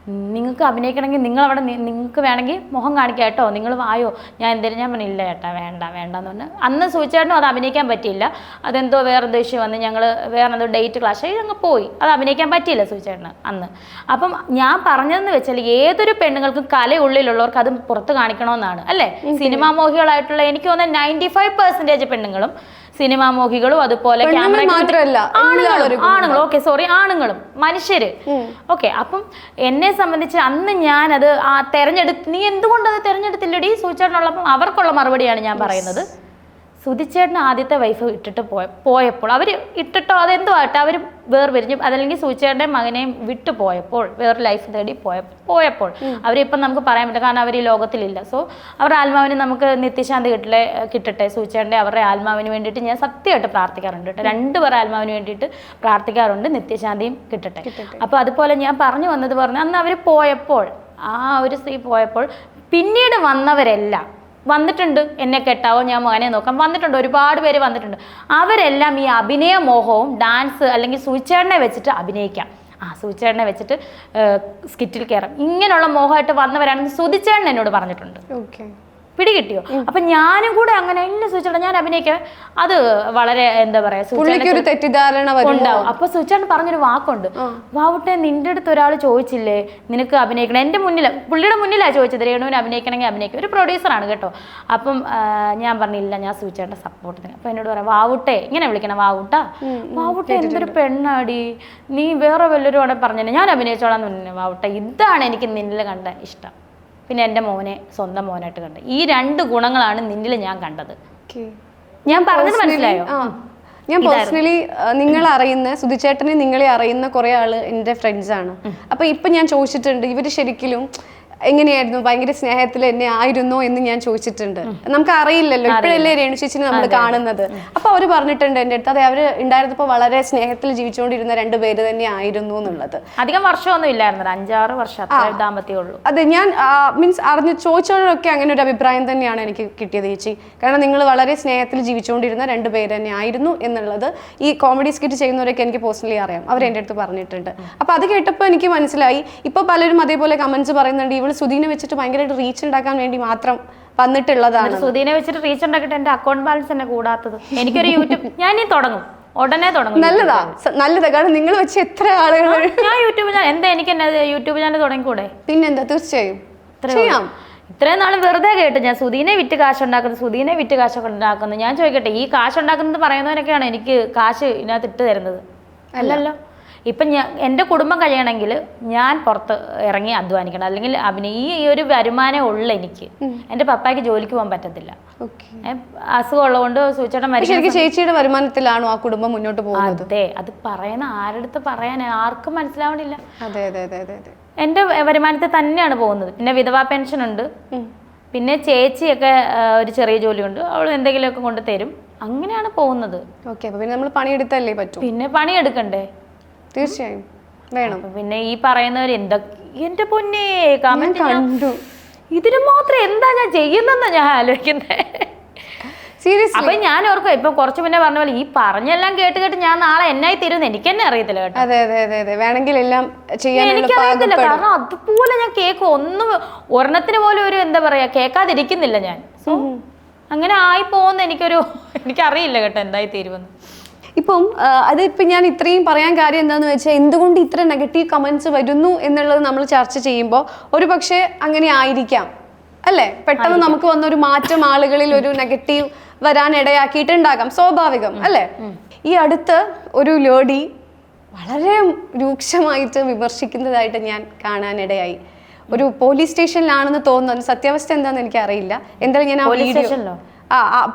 നിങ്ങൾക്ക് അഭിനയിക്കണമെങ്കിൽ നിങ്ങൾക്ക് വേണമെങ്കിൽ മുഖം കാണിക്കാം കേട്ടോ, നിങ്ങൾ വായോ, ഞാൻ പറഞ്ഞു ഇല്ല ചേട്ടാ വേണ്ടെന്ന് പറഞ്ഞു. അന്ന് സുധിച്ചേട്ടനും അത് അഭിനയിക്കാൻ പറ്റിയില്ല. അതെന്തോ വേറെന്തോ ഇഷ്യൂ വന്ന് ഞങ്ങൾ വേറെന്തോ ഡേറ്റ് ക്ലാഷ് ആയി അങ്ങ് പോയി. അത് അഭിനയിക്കാൻ പറ്റിയില്ല സുധിച്ചേട്ടന് അന്ന്. അപ്പം ഞാൻ പറഞ്ഞതെന്ന് വെച്ചാൽ ഏതൊരു പെണ്ണുങ്ങൾക്കും കലയുള്ളിലുള്ളവർക്ക് അത് പുറത്ത് കാണിക്കണമെന്നാണ് അല്ലേ? സിനിമാ മോഹികളായിട്ടുള്ള എനിക്ക് തോന്നുന്നത് 95% പെണ്ണുങ്ങളും സിനിമാ മോഹികളും അതുപോലെ ആണുങ്ങളും മനുഷ്യര്. ഓക്കെ, അപ്പം എന്നെ സംബന്ധിച്ച് അന്ന് ഞാനത് നീ എന്തുകൊണ്ടത് തെരഞ്ഞെടുത്തില്ലടി സുധിച്ചേട്ടനുള്ളപ്പം അവർക്കുള്ള മറുപടിയാണ് ഞാൻ പറയുന്നത്. സുധിച്ചേട്ടന് ആദ്യത്തെ വൈഫ് ഇട്ടിട്ട് പോയപ്പോൾ അവർ ഇട്ടിട്ടോ അതെന്തോ ആട്ടെ അവർ വേർപിരിഞ്ഞു, അതല്ലെങ്കിൽ സുധിച്ചേട്ടൻ്റെ മകനെയും വിട്ടു പോയപ്പോൾ വേറെ ലൈഫ് തേടി പോയപ്പോൾ അവരിപ്പം നമുക്ക് പറയാൻ പറ്റില്ല, കാരണം അവർ ഈ ലോകത്തിലില്ല. സോ അവരുടെ ആത്മാവിന് നമുക്ക് നിത്യശാന്തി കിട്ടട്ടെ. സുധിച്ചേട്ടൻ്റെ അവരുടെ ആത്മാവിന് വേണ്ടിയിട്ട് ഞാൻ സത്യമായിട്ട് പ്രാർത്ഥിക്കാറുണ്ട് കേട്ടോ. 2 പേർ ആത്മാവിന് വേണ്ടിയിട്ട് പ്രാർത്ഥിക്കാറുണ്ട്, നിത്യശാന്തിയും കിട്ടട്ടെ. അപ്പോൾ അതുപോലെ ഞാൻ പറഞ്ഞു വന്നത് അന്ന് അവർ പോയപ്പോൾ, ആ ഒരു സ്ത്രീ പോയപ്പോൾ പിന്നീട് വന്നവരെല്ലാം വന്നിട്ടുണ്ട്. എന്നെ കെട്ടാവോ, ഞാൻ മോനെ നോക്കാം, വന്നിട്ടുണ്ട്, ഒരുപാട് പേര് വന്നിട്ടുണ്ട്. അവരെല്ലാം ഈ അഭിനയ മോഹവും ഡാൻസ് അല്ലെങ്കിൽ സുധിച്ചേട്ടനെ വെച്ചിട്ട് അഭിനയിക്കാം, സുധിച്ചേട്ടനെ വെച്ചിട്ട് സ്കിറ്റിൽ കയറാം, ഇങ്ങനെയുള്ള മോഹമായിട്ട് വന്നവരാണെന്ന് സുധിച്ചേട്ടൻ എന്നോട് പറഞ്ഞിട്ടുണ്ട്. പിടികിട്ടിയോ? അപ്പൊ ഞാനും കൂടെ അങ്ങനെ എന്നെ സുചേട്ടാ ഞാൻ അഭിനയിക്കാൻ അത് വളരെ എന്താ പറയാ തെറ്റിദ്ധാരണ ഉണ്ടാവും. അപ്പൊ സുചേട്ടൻ പറഞ്ഞൊരു വാക്കുണ്ട്, വാവുട്ടെ നിന്റെ അടുത്ത് ഒരാൾ ചോദിച്ചില്ലേ നിനക്ക് അഭിനയിക്കണം, എന്റെ മുന്നിൽ പുള്ളിയുടെ മുന്നിലാണ് ചോദിച്ചത് രേണുവിന് അഭിനയിക്കണമെങ്കിൽ അഭിനയിക്കും, ഒരു പ്രൊഡ്യൂസറാണ് കേട്ടോ. അപ്പം ഞാൻ പറഞ്ഞില്ല ഞാൻ സുചേട്ടൻ്റെ സപ്പോർട്ടിന്. അപ്പൊ എന്നോട് പറയാം വാവുട്ടെ ഇങ്ങനെ വിളിക്കണം, വാവുട്ടാ വാവുട്ടെ എന്തൊരു പെണ്ണാടി, നീ വേറെ വല്ലവരും അവിടെ പറഞ്ഞേ ഞാൻ അഭിനയിച്ചോളാന്ന് പറഞ്ഞു. വാവുട്ടെ ഇതാണ് എനിക്ക് നിന്നിൽ കണ്ട ഇഷ്ടം, പിന്നെ എൻ്റെ മോനെ സ്വന്തം മോനായിട്ട് കണ്ടത്. ഈ 2 ഗുണങ്ങളാണ് നിന്നിൽ ഞാൻ കണ്ടത്. ഞാൻ പറഞ്ഞത് മനസ്സിലായോ? ഞാൻ പേഴ്സണലി നിങ്ങൾ അറിയുന്ന സുധിച്ചേട്ടനെ നിങ്ങളെ അറിയുന്ന കുറെ ആള് എൻ്റെ ഫ്രണ്ട്സ് ആണ്. അപ്പൊ ഇപ്പൊ ഞാൻ ചോദിച്ചിട്ടുണ്ട് ഇവര് ശരിക്കും എങ്ങനെയായിരുന്നു, ഭയങ്കര സ്നേഹത്തിൽ എന്നെ ആയിരുന്നോ എന്ന് ഞാൻ ചോദിച്ചിട്ടുണ്ട്. നമുക്ക് അറിയില്ലല്ലോ, ഇപ്പോഴല്ലേ രേണു ചേച്ചിനെ നമ്മൾ കാണുന്നത്. അപ്പൊ അവര് പറഞ്ഞിട്ടുണ്ട് എൻ്റെ അടുത്ത്, അതെ അവര് ഉണ്ടായിരുന്നപ്പോ വളരെ സ്നേഹത്തിൽ ജീവിച്ചുകൊണ്ടിരുന്ന 2 പേര് തന്നെ ആയിരുന്നു എന്നുള്ളത്. അധികം വർഷമൊന്നും ഇല്ലായിരുന്നു, 5-6 വർഷം ദാമ്പത്യമേ ഉള്ളൂ. അതെ, ഞാൻ മീൻസ് അറിഞ്ഞ് ചോദിച്ചവരൊക്കെ അങ്ങനെ ഒരു അഭിപ്രായം തന്നെയാണ് എനിക്ക് കിട്ടിയത് ചേച്ചി. കാരണം നിങ്ങൾ വളരെ സ്നേഹത്തിൽ ജീവിച്ചുകൊണ്ടിരുന്ന 2 പേര് തന്നെ ആയിരുന്നു എന്നുള്ളത് ഈ കോമഡി സ്കിറ്റ് ചെയ്യുന്നവരൊക്കെ എനിക്ക് പേഴ്സണലി അറിയാം, അവർ എൻ്റെ അടുത്ത് പറഞ്ഞിട്ടുണ്ട്. അപ്പൊ അത് കേട്ടപ്പോൾ എനിക്ക് മനസ്സിലായി, ഇപ്പൊ പലരും അതേപോലെ കമന്റ്സ് പറയുന്നുണ്ട് ഇവൾ സുധീനെ വെച്ചിട്ട് ഭയങ്കരമായിട്ട് റീച്ച് ഉണ്ടാക്കാൻ വേണ്ടി മാത്രം വന്നിട്ടുള്ളതാണ്. സുധീനെ വെച്ചിട്ട് റീച്ച് ഉണ്ടാക്കിയിട്ട് എന്റെ അക്കൗണ്ട് ബാലൻസ് തന്നെ കൂടാത്തത്. എനിക്കൊരു യൂട്യൂബ് ഞാൻ ഉടനെ തുടങ്ങും. നല്ലതാ കാരണം നിങ്ങൾ വെച്ച് എത്ര ആളുകൾ ഞാൻ യൂട്യൂബ് എന്താ എനിക്ക് യൂട്യൂബ് ചാനൽ തുടങ്ങിക്കൂടെ? പിന്നെന്താ, തീർച്ചയായും ചെയ്യാം. ഇത്രയും നാളും വെറുതെ കേട്ടു ഞാൻ സുധീനെ വിറ്റ് കാശ് ഉണ്ടാക്കുന്നു. ഞാൻ ചോദിക്കട്ടെ, ഈ കാശ് ഉണ്ടാക്കുന്നത് പറയുന്നവരൊക്കെയാണ് എനിക്ക് കാശ് ഇതിനകത്ത് ഇട്ട് തരുന്നത്? അല്ലല്ലോ. ഇപ്പം എൻ്റെ കുടുംബം കഴിയണമെങ്കിൽ ഞാൻ പുറത്ത് ഇറങ്ങി അധ്വാനിക്കണം, അല്ലെങ്കിൽ ഈ ഒരു വരുമാനം ഉള്ള എനിക്ക്. എൻ്റെ പപ്പായ്ക്ക് ജോലിക്ക് പോകാൻ പറ്റത്തില്ല, അസുഖം ഉള്ളതുകൊണ്ട്. സുചേട്ടൻ മരിക്കും. ചേച്ചിയുടെ വരുമാനത്തിലാണോ ആ കുടുംബം മുന്നോട്ട് പോകുന്നത്? അതെ, അത് പറയുന്ന ആരടുത്ത് പറയാൻ ആർക്കും മനസ്സിലാവണില്ല. അതെ അതെ അതെ അതെ അതെ എൻ്റെ വരുമാനത്തിൽ തന്നെയാണ് പോകുന്നത്. പിന്നെ വിധവാ പെൻഷൻ ഉണ്ട്, പിന്നെ ചേച്ചിയൊക്കെ ഒരു ചെറിയ ജോലിയുണ്ട്, അവൾ എന്തെങ്കിലുമൊക്കെ കൊണ്ട് തരും, അങ്ങനെയാണ് പോകുന്നത്. ഓക്കെ, അപ്പൊ പിന്നെ നമ്മൾ പണിയെടുത്തല്ലേ പറ്റൂ. പിന്നെ പണിയെടുക്കണ്ടേ? തീർച്ചയായും വേണം. പിന്നെ ഈ പറയുന്നവർ എന്റെ പൊന്നേ കമന്റ് കണ്ടു, ഇതിന് മാത്രം എന്താ ഞാൻ ചെയ്യുന്നെന്നാ ഞാൻ ആലോചിക്കുന്നത്. സീരിയസ്ലി. അപ്പൊ ഞാൻ ഓർക്കും ഇപ്പൊ കുറച്ച് മുന്നേ പറഞ്ഞ പോലെ ഈ പറഞ്ഞെല്ലാം കേട്ട് ഞാൻ നാളെ എന്നായി തരുമെന്ന് എനിക്ക് തന്നെ അറിയത്തില്ല കേട്ടോ. അതെ അതെ അതെ അതെ വേണമെങ്കിൽ എല്ലാം എനിക്കറിയത്തില്ല, കാരണം അതുപോലെ ഞാൻ കേൾക്കും, ഒന്നും ഒരെണ്ണത്തിന് പോലും ഒരു എന്താ പറയാ കേൾക്കാതിരിക്കുന്നില്ല ഞാൻ. സോ അങ്ങനെ ആയി പോകുന്ന എനിക്കറിയില്ല കേട്ടോ എന്തായി തീരുമെന്ന്. ഇപ്പം അതിപ്പോൾ ഞാൻ ഇത്രയും പറയാൻ കാര്യം എന്താണെന്ന് വെച്ചാൽ, എന്തുകൊണ്ട് ഇത്ര നെഗറ്റീവ് കമൻറ്റ്സ് വരുന്നു എന്നുള്ളത് നമ്മൾ ചർച്ച ചെയ്യുമ്പോൾ ഒരു പക്ഷേ അങ്ങനെ ആയിരിക്കാം അല്ലേ? പെട്ടെന്ന് നമുക്ക് വന്നൊരു മാറ്റം ആളുകളിൽ ഒരു നെഗറ്റീവ് വരാൻ ഇടയാക്കിയിട്ടുണ്ടാകാം, സ്വാഭാവികം അല്ലേ? ഈ അടുത്ത് ഒരു ലേഡി വളരെ രൂക്ഷമായിട്ട് വിമർശിക്കുന്നതായിട്ട് ഞാൻ കാണാനിടയായി. ഒരു പോലീസ് സ്റ്റേഷനിലാണെന്ന് തോന്നുന്നു, സത്യാവസ്ഥ എന്താണെന്ന് എനിക്കറിയില്ല. എന്തായാലും ഞാൻ ആ വീഡിയോ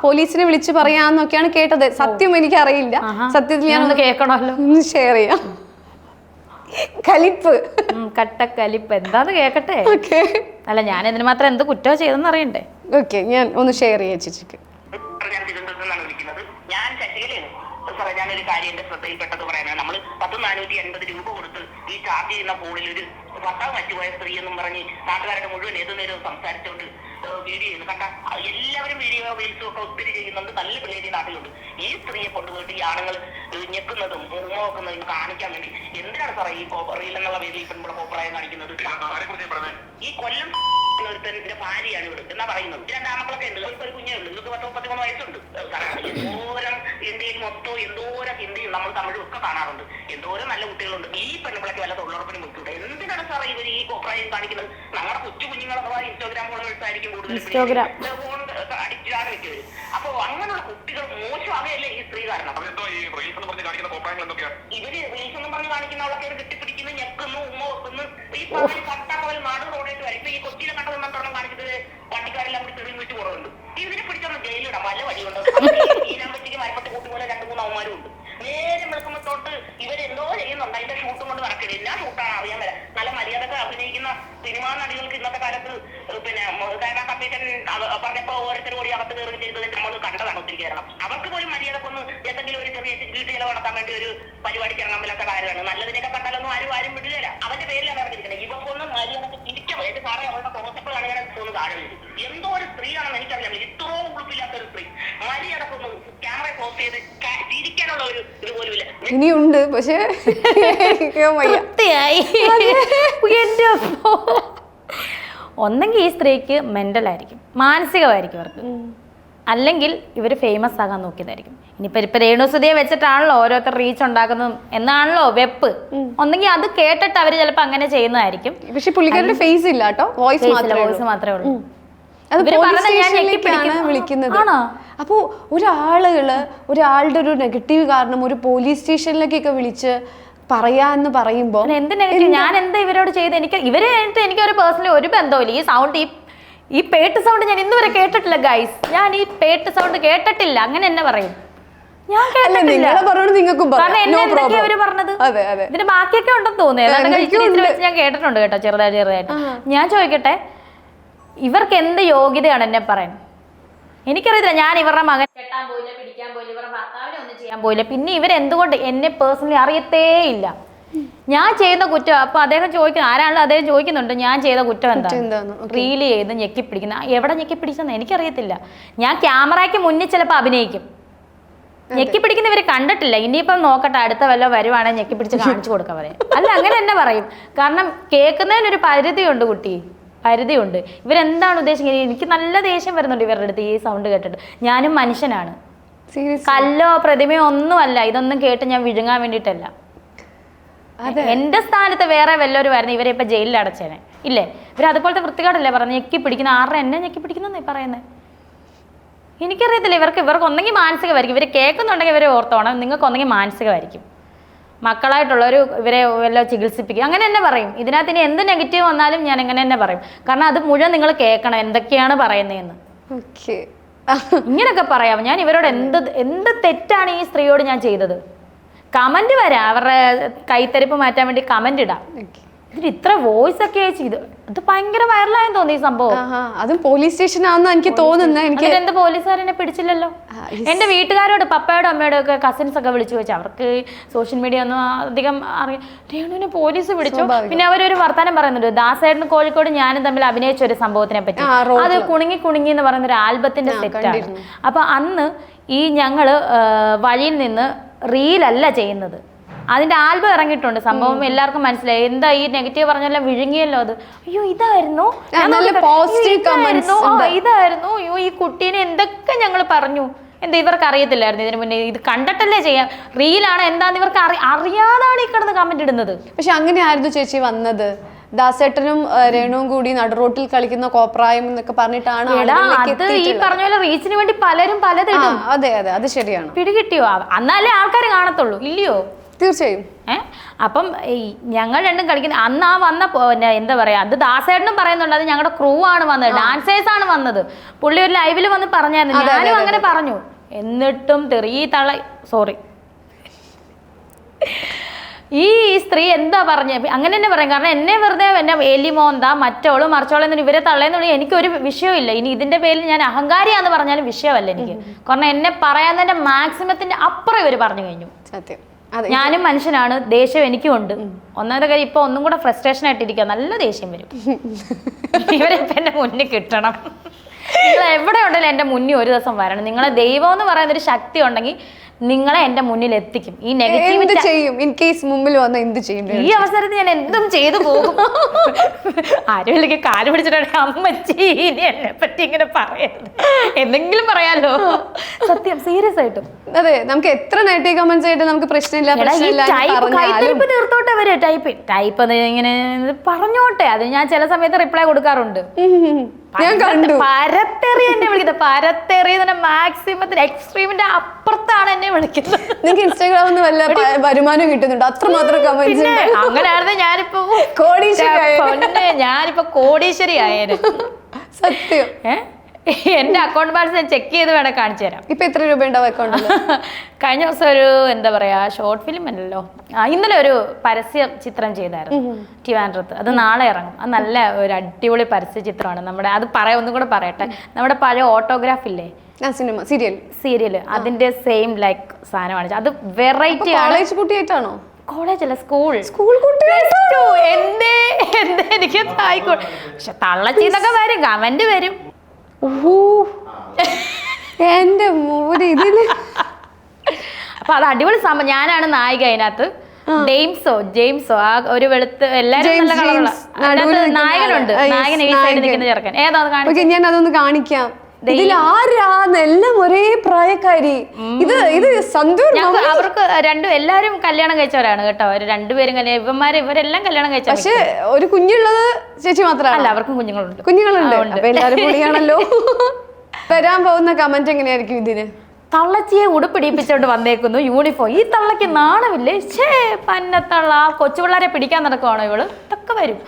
പോലീസിനെ വിളിച്ച് പറയാന്നൊക്കെയാണ് കേട്ടത്. സത്യം എനിക്കറിയില്ല. സത്യത്തിൽ ഞാൻ കേൾക്കണമല്ലോ, ഷെയർ ചെയ്യാം. കട്ടക്കലിപ്പ് എന്താന്ന് കേക്കട്ടെ. അല്ല ഞാൻ ഇതിന് മാത്രം എന്ത് കുറ്റം ചെയ്തെന്ന് അറിയണ്ടേ? ഓക്കെ, ഞാൻ ഒന്ന് ഷെയർ ചെയ്യാം ചേച്ചിക്ക്. ഞാൻ ശശികലയാണ്. ഞാനൊരു കാര്യം എന്റെ ശ്രദ്ധയിൽപ്പെട്ടത് പറയാനാണ്. നമ്മൾ 10,480 രൂപ കൊടുത്ത് ഈ ചാർജ് ചെയ്യുന്ന ഫോണിൽ ഒരു ഭർത്താവ് മറ്റുപോയ സ്ത്രീ എന്നും പറഞ്ഞ് നാട്ടുകാരുടെ മുഴുവൻ ഏതു നേരവും സംസാരിച്ചുകൊണ്ട് വീഡിയോ ചെയ്യുന്നു. കണ്ട എല്ലാവരും വീഡിയോ റീൽസും ഒക്കെ ഒത്തിരി ചെയ്യുന്നുണ്ട്, നല്ല പിള്ളേരി നാട്ടിലുണ്ട്. ഈ സ്ത്രീയെ കൊണ്ടുപോയിട്ട് ഈ ആണുങ്ങൾ ഞെക്കുന്നതും നോക്കുന്നതും കാണിക്കാൻ വേണ്ടി എന്തിനാണ് സാറേ ഈ റീൽ എന്നുള്ള പേരിൽ പെൺപിള്ള കോപ്പറായി കാണിക്കുന്നത്? ഈ കൊല്ലം ഒരുത്തന്റെ ഭാര്യയാണ് ഇവിടെ എന്നാ പറയുന്നത്. 2 ആമക്കളൊക്കെ ഉണ്ട്, ഒരു കുഞ്ഞേ ഉള്ളൂ, നിങ്ങൾക്ക് 10-13 വയസ്സുണ്ട്. എന്തോരം ഇന്ത്യയിൽ മൊത്തം എന്തോരം ഹിന്ദിയും നമ്മൾ തമിഴും ഒക്കെ കാണാറുണ്ട്, എന്തോരം നല്ല കുട്ടികളുണ്ട്. ഈ പെൺപിള്ളക്ക് വല്ല തൊഴിലുറപ്പിനും വിട്ടൂടെ? എന്തിനാണ് സാറേ ഇവർ ഈ കോപ്പറായും കാണിക്കുന്നത്? നമ്മുടെ കൊച്ചു കുഞ്ഞുങ്ങളൊക്കെ ഇൻസ്റ്റാഗ്രാം ഫോളോവേഴ്സായിരിക്കും കൂടുതൽ, ഫോൺ അഡിക്റ്റാണ് വെച്ചവര്. അപ്പൊ അങ്ങനെയുള്ള കുട്ടികൾ മോശമാകെയല്ലേ ഈ സ്ത്രീ കാരണം? ഇവര് റീൽസ് എന്നും പറഞ്ഞ് കാണിക്കുന്നവളൊക്കെ കെട്ടിപ്പിടിക്കുന്നു, ഞെക്കുന്നു, ഉമ്മ വെക്കുന്നു. ഈ പകൽ പട്ടാപ്പകൽ നാട് റോഡായിട്ട് വരും. ഇപ്പൊ ഈ കൊച്ചിയിലെ കണ്ടതെന്നോണം കാണിച്ചിട്ട് വണ്ടിക്കാരെല്ലാം കൂടി തെളിവ് വെച്ച് കുറവുണ്ട്. ഇതിനെ പിടിച്ചൊന്ന് ജയിലിടാം, വല്ല വഴിയുണ്ട്. ഈരാൻ പറ്റിക്ക് മരപ്പട്ട് കൂട്ടി പോലെ 2-3 അവന്മാരും ഉണ്ട്. നേരെ വിളിക്കുമ്പോ തൊട്ട് ഇവരെന്തോ ചെയ്യുന്നുണ്ട്, അതിന്റെ ഷൂട്ടും കൊണ്ട് നടക്കരുത്. എല്ലാ ഷൂട്ടാണ് അറിയാൻ വരാം. നല്ല മര്യാദക്ക് അഭിനയിക്കുന്ന സിനിമാ നടികൾക്ക് ഇന്നത്തെ കാലത്ത് പിന്നെ കമ്മീഷൻ പറഞ്ഞപ്പോ ഓരോരുത്തരും കൂടി അകത്ത് കയറി ചെയ്തത് നമ്മൾ കണ്ടതാണ് ഒത്തിരി കേരളം. അവർക്ക് പോലും മര്യാദക്കൊന്ന് എന്തെങ്കിലും ഒരു ചെറിയ വീട്ടുകൾ നടത്താൻ വേണ്ടി ഒരു പരിപാടിക്ക് ഇറങ്ങാൻ പറ്റാത്ത കാര്യമാണ്. നല്ലതിനൊക്കെ കണ്ടാലൊന്നും ആരും വിടുകയില്ല. അവന്റെ പേരിലാണ് ഇറങ്ങിയിരിക്കുന്നത്. ഇവക്കൊന്നും മര്യാദക്ക് തിരിക്കാൻ എന്റെ സാറേ അവളുടെ പ്രോസപ്പുകളാണ് ഞാൻ തോന്നുന്നു താഴെ വീഴും. എന്തോ ഒരു സ്ത്രീയാണെന്ന് എനിക്കറിയാം, ഇത്രയും ഉളുപ്പില്ലാത്ത ഒരു സ്ത്രീ. മര്യാദക്കൊന്നും ക്യാമറ ക്ലോസ് ചെയ്ത് തിരിക്കാനുള്ള ഒരു ഇതുപോലും ഇല്ല. ഇനിയുണ്ട്, പക്ഷേ ഒന്നെങ്കിൽ ഈ സ്ത്രീക്ക് മെൻ്റലായിരിക്കും, മാനസികമായിരിക്കും ഇവർക്ക്, അല്ലെങ്കിൽ ഇവർ ഫേമസ് ആകാൻ നോക്കിയതായിരിക്കും. ഇനിയിപ്പോൾ രേണുസുതിയെ വെച്ചിട്ടാണല്ലോ ഓരോരുത്തർ റീച്ച് ഉണ്ടാക്കുന്നതും എന്നാണല്ലോ വെപ്പ്. ഒന്നെങ്കിൽ അത് കേട്ടിട്ട് അവർ ചിലപ്പോൾ അങ്ങനെ ചെയ്യുന്നതായിരിക്കും. പക്ഷെ പുള്ളിക്കാരുടെ ഫേസ് ഇല്ല കേട്ടോ, വോയിസ് മാത്രമേ ഉള്ളൂ. വിളിക്കുന്നത്. അപ്പോ ഒരാളുടെ ഒരു നെഗറ്റീവ് കാരണം ഒരു പോലീസ് സ്റ്റേഷനിലേക്കൊക്കെ വിളിച്ച് പറയാന്ന് പറയുമ്പോ എന്ത് നെഗറ്റീവ്, ഞാൻ എന്താ ഇവരോട് ചെയ്ത്? എനിക്ക് ഒരു പേഴ്സണലി ഒരു ബന്ധമില്ല. ഈ സൗണ്ട് ഈ പേട്ട് സൗണ്ട് ഞാൻ ഇന്ന് വരെ കേട്ടിട്ടില്ല ഗൈസ്. ഞാൻ ഈ പേട്ട് സൗണ്ട് കേട്ടിട്ടില്ല. അങ്ങനെ എന്നെ പറയും. ഞാൻ കേട്ടിട്ടില്ല. ഇതിന്റെ ബാക്കിയൊക്കെ ഉണ്ടെന്ന് തോന്നുന്നു. ഞാൻ കേട്ടിട്ടുണ്ട് കേട്ടോ, ചെറുതായിട്ട്. ഞാൻ ചോദിക്കട്ടെ, ഇവർക്ക് എന്ത് യോഗ്യതയാണ് എന്നെ പറയാൻ? എനിക്കറിയത്തില്ല. ഞാൻ ഇവരുടെ മകൻ കെട്ടാൻ പോയില്ല, പിടിക്കാൻ പോയില്ല, ഇവരുടെ ഭർത്താവിനെ ഒന്നും ചെയ്യാൻ പോയില്ല. പിന്നെ ഇവരെന്തുകൊണ്ട് എന്നെ പേഴ്സണലി അറിയത്തേ ഇല്ല ഞാൻ ചെയ്യുന്ന കുറ്റം. അപ്പൊ അദ്ദേഹം ചോദിക്കുന്നു, ആരാണല്ലോ അദ്ദേഹം ചോദിക്കുന്നുണ്ട്, ഞാൻ ചെയ്ത കുറ്റം എന്താണ്? റീൽ ചെയ്ത് ഞെക്കിപ്പിടിക്കുന്ന. എവിടെ ഞെക്കിപ്പിടിച്ചെന്ന് എനിക്കറിയത്തില്ല. ഞാൻ ക്യാമറയ്ക്ക് മുന്നിൽ ചിലപ്പോൾ അഭിനയിക്കും. ഞെക്കിപ്പിടിക്കുന്നവരെ കണ്ടിട്ടില്ല. ഇനിയിപ്പം നോക്കട്ടെ, അടുത്ത വല്ലതും വരുവാണെങ്കിൽ ഞെക്കിപ്പിടിച്ച് കാണിച്ചു കൊടുക്കാൻ പറയാം. അല്ല, അങ്ങനെ തന്നെ പറയും. കാരണം കേൾക്കുന്നതിനൊരു പരിധിയുണ്ട് കുട്ടി, പരിധിയുണ്ട്. ഇവരെന്താണ് ഉദ്ദേശിക്കുന്നത്? എനിക്ക് നല്ല ദേഷ്യം വരുന്നുണ്ട് ഇവരുടെ അടുത്ത് ഈ സൗണ്ട് കേട്ടിട്ട്. ഞാനും മനുഷ്യനാണ്, കല്ലോ പ്രതിമയോ ഒന്നുമല്ല. ഇതൊന്നും കേട്ട് ഞാൻ വിഴുങ്ങാൻ വേണ്ടിയിട്ടല്ല. എന്റെ സ്ഥാനത്ത് വേറെ വല്ലവരും വരുന്ന ഇവരെ ഇപ്പൊ ജയിലിൽ അടച്ചേനെ ഇല്ലേ? ഇവർ അതുപോലത്തെ വൃത്തികേടല്ലേ പറഞ്ഞ് ഞെക്കി പിടിക്കുന്ന. ആരുടെ എന്നെ ഞെക്കി പിടിക്കുന്നേ പറയുന്നത്? എനിക്കറിയത്തില്ല. ഇവർക്ക് ഒന്നെങ്കിൽ മാനസികമായിരിക്കും. ഇവർ കേൾക്കുന്നുണ്ടെങ്കിൽ ഇവരെ ഓർത്തോണം. നിങ്ങൾക്ക് ഒന്നെങ്കിൽ മാനസികമായിരിക്കും. മക്കളായിട്ടുള്ളവർ ഇവരെ വല്ല ചികിത്സിപ്പിക്കും, അങ്ങനെ തന്നെ പറയും. ഇതിനകത്ത് ഇനി എന്ത് നെഗറ്റീവ് വന്നാലും ഞാൻ അങ്ങനെ തന്നെ പറയും. കാരണം അത് മുഴുവൻ നിങ്ങൾ കേൾക്കണം, എന്തൊക്കെയാണ് പറയുന്നതെന്ന്. ഇങ്ങനെയൊക്കെ പറയാം. ഞാൻ ഇവരോട് എന്ത് തെറ്റാണ് ഈ സ്ത്രീയോട് ഞാൻ ചെയ്തത്? കമന്റ് വരാം, അവരുടെ കൈത്തരിപ്പ് മാറ്റാൻ വേണ്ടി കമന്റ് ഇടാം. ഇതിന് ഇത്ര വോയിസ് ഒക്കെ ചെയ്ത് അത് ഭയങ്കര വൈറലായെന്ന് തോന്നി ഈ സംഭവം. അതും പോലീസ് സ്റ്റേഷനാണെന്ന് എനിക്ക് തോന്നുന്നത്. എന്ത് പോലീസുകാരനെ പിടിച്ചില്ലല്ലോ. എന്റെ വീട്ടുകാരോട്, പപ്പയോടും അമ്മയോടും ഒക്കെ കസിൻസ് ഒക്കെ വിളിച്ചു ചോദിച്ചു. അവർക്ക് സോഷ്യൽ മീഡിയ ഒന്നും അധികം അറിയാം. രേണുവിനെ പോലീസ് പിടിച്ചു. പിന്നെ അവരൊരു വർത്താനം പറയുന്നുണ്ട്, ദാസേട്ടന് കോഴിക്കോട് ഞാനും തമ്മിൽ അഭിനയിച്ച ഒരു സംഭവത്തിനെ പറ്റി. അത് കുണുങ്ങി എന്ന് പറയുന്ന ഒരു ആൽബത്തിന്റെ സെറ്റാണ്. അപ്പൊ അന്ന് ഈ ഞങ്ങള് വഴിയിൽ നിന്ന് റീലല്ല ചെയ്യുന്നത്, അതിന്റെ ആൽബം ഇറങ്ങിയിട്ടുണ്ട്. സംഭവം എല്ലാവർക്കും മനസ്സിലായി. എന്താ ഈ നെഗറ്റീവ് പറഞ്ഞെല്ലാം വിഴുങ്ങിയല്ലോ. അത് അയ്യോ ഇതായിരുന്നു, ഇതായിരുന്നു, അയ്യോ ഈ കുട്ടീനെ എന്തൊക്കെ ഞങ്ങൾ പറഞ്ഞു. എന്താ ഇവർക്ക് അറിയത്തില്ലായിരുന്നു ഇതിനു മുന്നേ? ഇത് കണ്ടിട്ടല്ലേ ചെയ്യാം. റീലാണ് എന്താന്ന് ഇവർക്ക് അറിയാതാണ് ഈ കിടന്ന് കമന്റ് ഇടുന്നത്. പക്ഷെ അങ്ങനെയായിരുന്നു ചേച്ചി വന്നത്. ദാസേട്ടനും രേണുവും കൂടി നടുറോട്ടിൽ കളിക്കുന്ന കോപ്രായം എന്നൊക്കെ പറഞ്ഞിട്ടാണ് ഈ പറഞ്ഞ പോലെ റീച്ചിന് വേണ്ടി പലരും പലതിടും. അതെ അതെ, അത് ശരിയാണ്. പിടികിട്ടിയോ? എന്നാലേ ആൾക്കാർ കാണത്തുള്ളൂ, ഇല്ലയോ? തീർച്ചയായും. അപ്പം ഞങ്ങൾ രണ്ടും കളിക്കുന്ന അന്ന് ആ വന്ന എന്താ പറയാ, അത് ദാസേട്ടനും പറയുന്നുണ്ട്, അത് ഞങ്ങളുടെ ക്രൂ ആണ് വന്നത്, ഡാൻസേഴ്സ് ആണ് വന്നത്. പുള്ളി ഒരു ലൈവിൽ വന്ന് പറഞ്ഞായിരുന്നു, ഞാനും അങ്ങനെ പറഞ്ഞു. എന്നിട്ടും സോറി ഈ സ്ത്രീ എന്താ പറഞ്ഞ അങ്ങനെ തന്നെ പറയും. കാരണം എന്നെ വെറുതെ എന്നെ എലിമോന്താ മറ്റോളും മറിച്ചോളം എന്ന് ഇവരെ തള്ളേന്നുണ്ടെങ്കിൽ എനിക്കൊരു വിഷയമില്ല. ഇനി ഇതിന്റെ പേരിൽ ഞാൻ അഹങ്കാരിയാന്ന് പറഞ്ഞാലും വിഷയമല്ല എനിക്ക്. കാരണം എന്നെ പറയാൻ തന്നെ മാക്സിമത്തിന്റെ അപ്പുറം ഇവർ പറഞ്ഞു കഴിഞ്ഞു. സത്യം. ഞാനും മനുഷ്യനാണ്, ദേഷ്യം എനിക്കും ഉണ്ട്. ഒന്നാമത്തെ കാര്യം ഇപ്പൊ ഒന്നും കൂടെ ഫ്രസ്ട്രേഷൻ ആയിട്ടിരിക്കുക, നല്ല ദേഷ്യം വരും. ഇവരിപ്പോ എന്റെ മുന്നിൽ കിട്ടണം. നിങ്ങൾ എവിടെ ഉണ്ടെങ്കിലും എന്റെ മുന്നിൽ ഒരു ദിവസം വരണം. നിങ്ങളെ ദൈവം എന്ന് പറയുന്നൊരു ശക്തി ഉണ്ടെങ്കിൽ നിങ്ങളെ എന്റെ മുന്നിൽ എത്തിക്കും. ഈ നെഗറ്റീവ് ചെയ്യും. ഇൻ കേസ് മുമ്പിൽ വന്ന എന്ത് ചെയ്യും? ഈ അവസരത്തിൽ ഞാൻ എന്തും ചെയ്തു പോകും. ആരുമില്ലെങ്കിൽ കാല് പിടിച്ചിട്ടാണ് അമ്മച്ചി എന്നെ പറ്റി ഇങ്ങനെ പറയരുത്, എന്തെങ്കിലും പറയാലോ. സത്യം, സീരിയസ് ആയിട്ടും. അതെ, നമുക്ക് എത്ര നെഗറ്റീവ് കമന്റ്സ് ആയിട്ട് നമുക്ക് പ്രശ്നമില്ല. കൈത്തരിപ്പ് തീർത്തോട്ടെ അവര്. ടൈപ്പ് ഇങ്ങനെ പറഞ്ഞോട്ടെ. അത് ഞാൻ ചില സമയത്ത് റിപ്ലൈ കൊടുക്കാറുണ്ട്. ഞാൻ കണ്ടു. പരത്തെറി എന്നെ വിളിക്കുന്നത്, പരത്തെറി മാക്സിമത്തിന് എക്സ്ട്രീമിന്റെ അപ്പുറത്താണ് എന്നെ വിളിക്കുന്നത്. നിങ്ങൾക്ക് ഇൻസ്റ്റാഗ്രാമിൽ വല്ല വരുമാനം കിട്ടുന്നുണ്ട്? അത്രമാത്രം കമന്റ്സ്. അങ്ങനെയായിരുന്നു ഞാനിപ്പോ കോടീശ്വരി ആയേനെ. സത്യം. എന്റെ അക്കൗണ്ട് ബാലൻസ് ഞാൻ ചെക്ക് ചെയ്ത് വേണം കാണിച്ചു തരാം. ഇപ്പൊ എത്ര രൂപ ഉണ്ടാവും അക്കൗണ്ടിൽ? കഴിഞ്ഞ ദിവസം ഒരു എന്താ പറയാ ഷോർട്ട് ഫിലിം അല്ലല്ലോ, ഇന്നലെ ഒരു പരസ്യ ചിത്രം ചെയ്തായിരുന്നു ട്രിവാൻഡ്രത്ത്. അത് നാളെ ഇറങ്ങും. അത് നല്ല ഒരു അടിപൊളി പരസ്യ ചിത്രമാണ്. നമ്മുടെ അത് ഒന്നും കൂടെ പറയട്ടെ, നമ്മുടെ പഴയ ഓട്ടോഗ്രാഫ് ഇല്ലേ, സിനിമ സീരിയല്, അതിന്റെ സെയിം ലൈക്ക് സാധനമാണ്. അത് വെറൈറ്റി. കോളേജ് കുട്ടിയായിട്ടാണോ? കോളേജല്ല, സ്കൂൾ എനിക്ക് പക്ഷെ തള്ളച്ചീന്നൊക്കെ വരും, കമന്റ് വരും. എന്റെ മോനെ ഇതില് അപ്പൊ അത് അടിപൊളി സംഭവം. ഞാനാണ് നായിക അതിനകത്ത്. ജെയിംസോ ആ ഒരു വെളുത്ത് എല്ലാരും നല്ല കളറുള്ള നായകനുണ്ട്. നായകൻ ഈ സൈഡിൽ നിൽക്കുന്ന ചെറുക്കൻ ഏതാ കാണിക്കും? ഞാൻ അതൊന്ന് കാണിക്കാം. ഇതിൽ ആരാന്നെല്ലാം ഒരേ പ്രായക്കാരി. ഇത് സന്തൂർ. അവർക്ക് എല്ലാരും കല്യാണം കഴിച്ചവരാണ് കേട്ടോ. അവർ രണ്ടുപേരും ഇവരെല്ലാം കല്യാണം കഴിച്ച. പക്ഷെ ഒരു കുഞ്ഞുള്ളത് ചേച്ചി മാത്രമല്ല, അവർക്കും കുഞ്ഞുങ്ങളുണ്ട്. അപ്പൊ എല്ലാരും കൂടിയാണല്ലോ. വരാൻ പോകുന്ന കമന്റ് എങ്ങനെയായിരിക്കും ഇതിന്? തള്ളച്ചിയെ ഉടുപ്പിടിപ്പിച്ചോണ്ട് വന്നേക്കുന്നു യൂണിഫോം. ഈ തള്ളക്ക് നാണമില്ലേ? പന്നത്തള്ള കൊച്ചു പിള്ളേരെ പിടിക്കാൻ നടക്കുവാണോ ഇവള്? ഇതൊക്കെ വരും.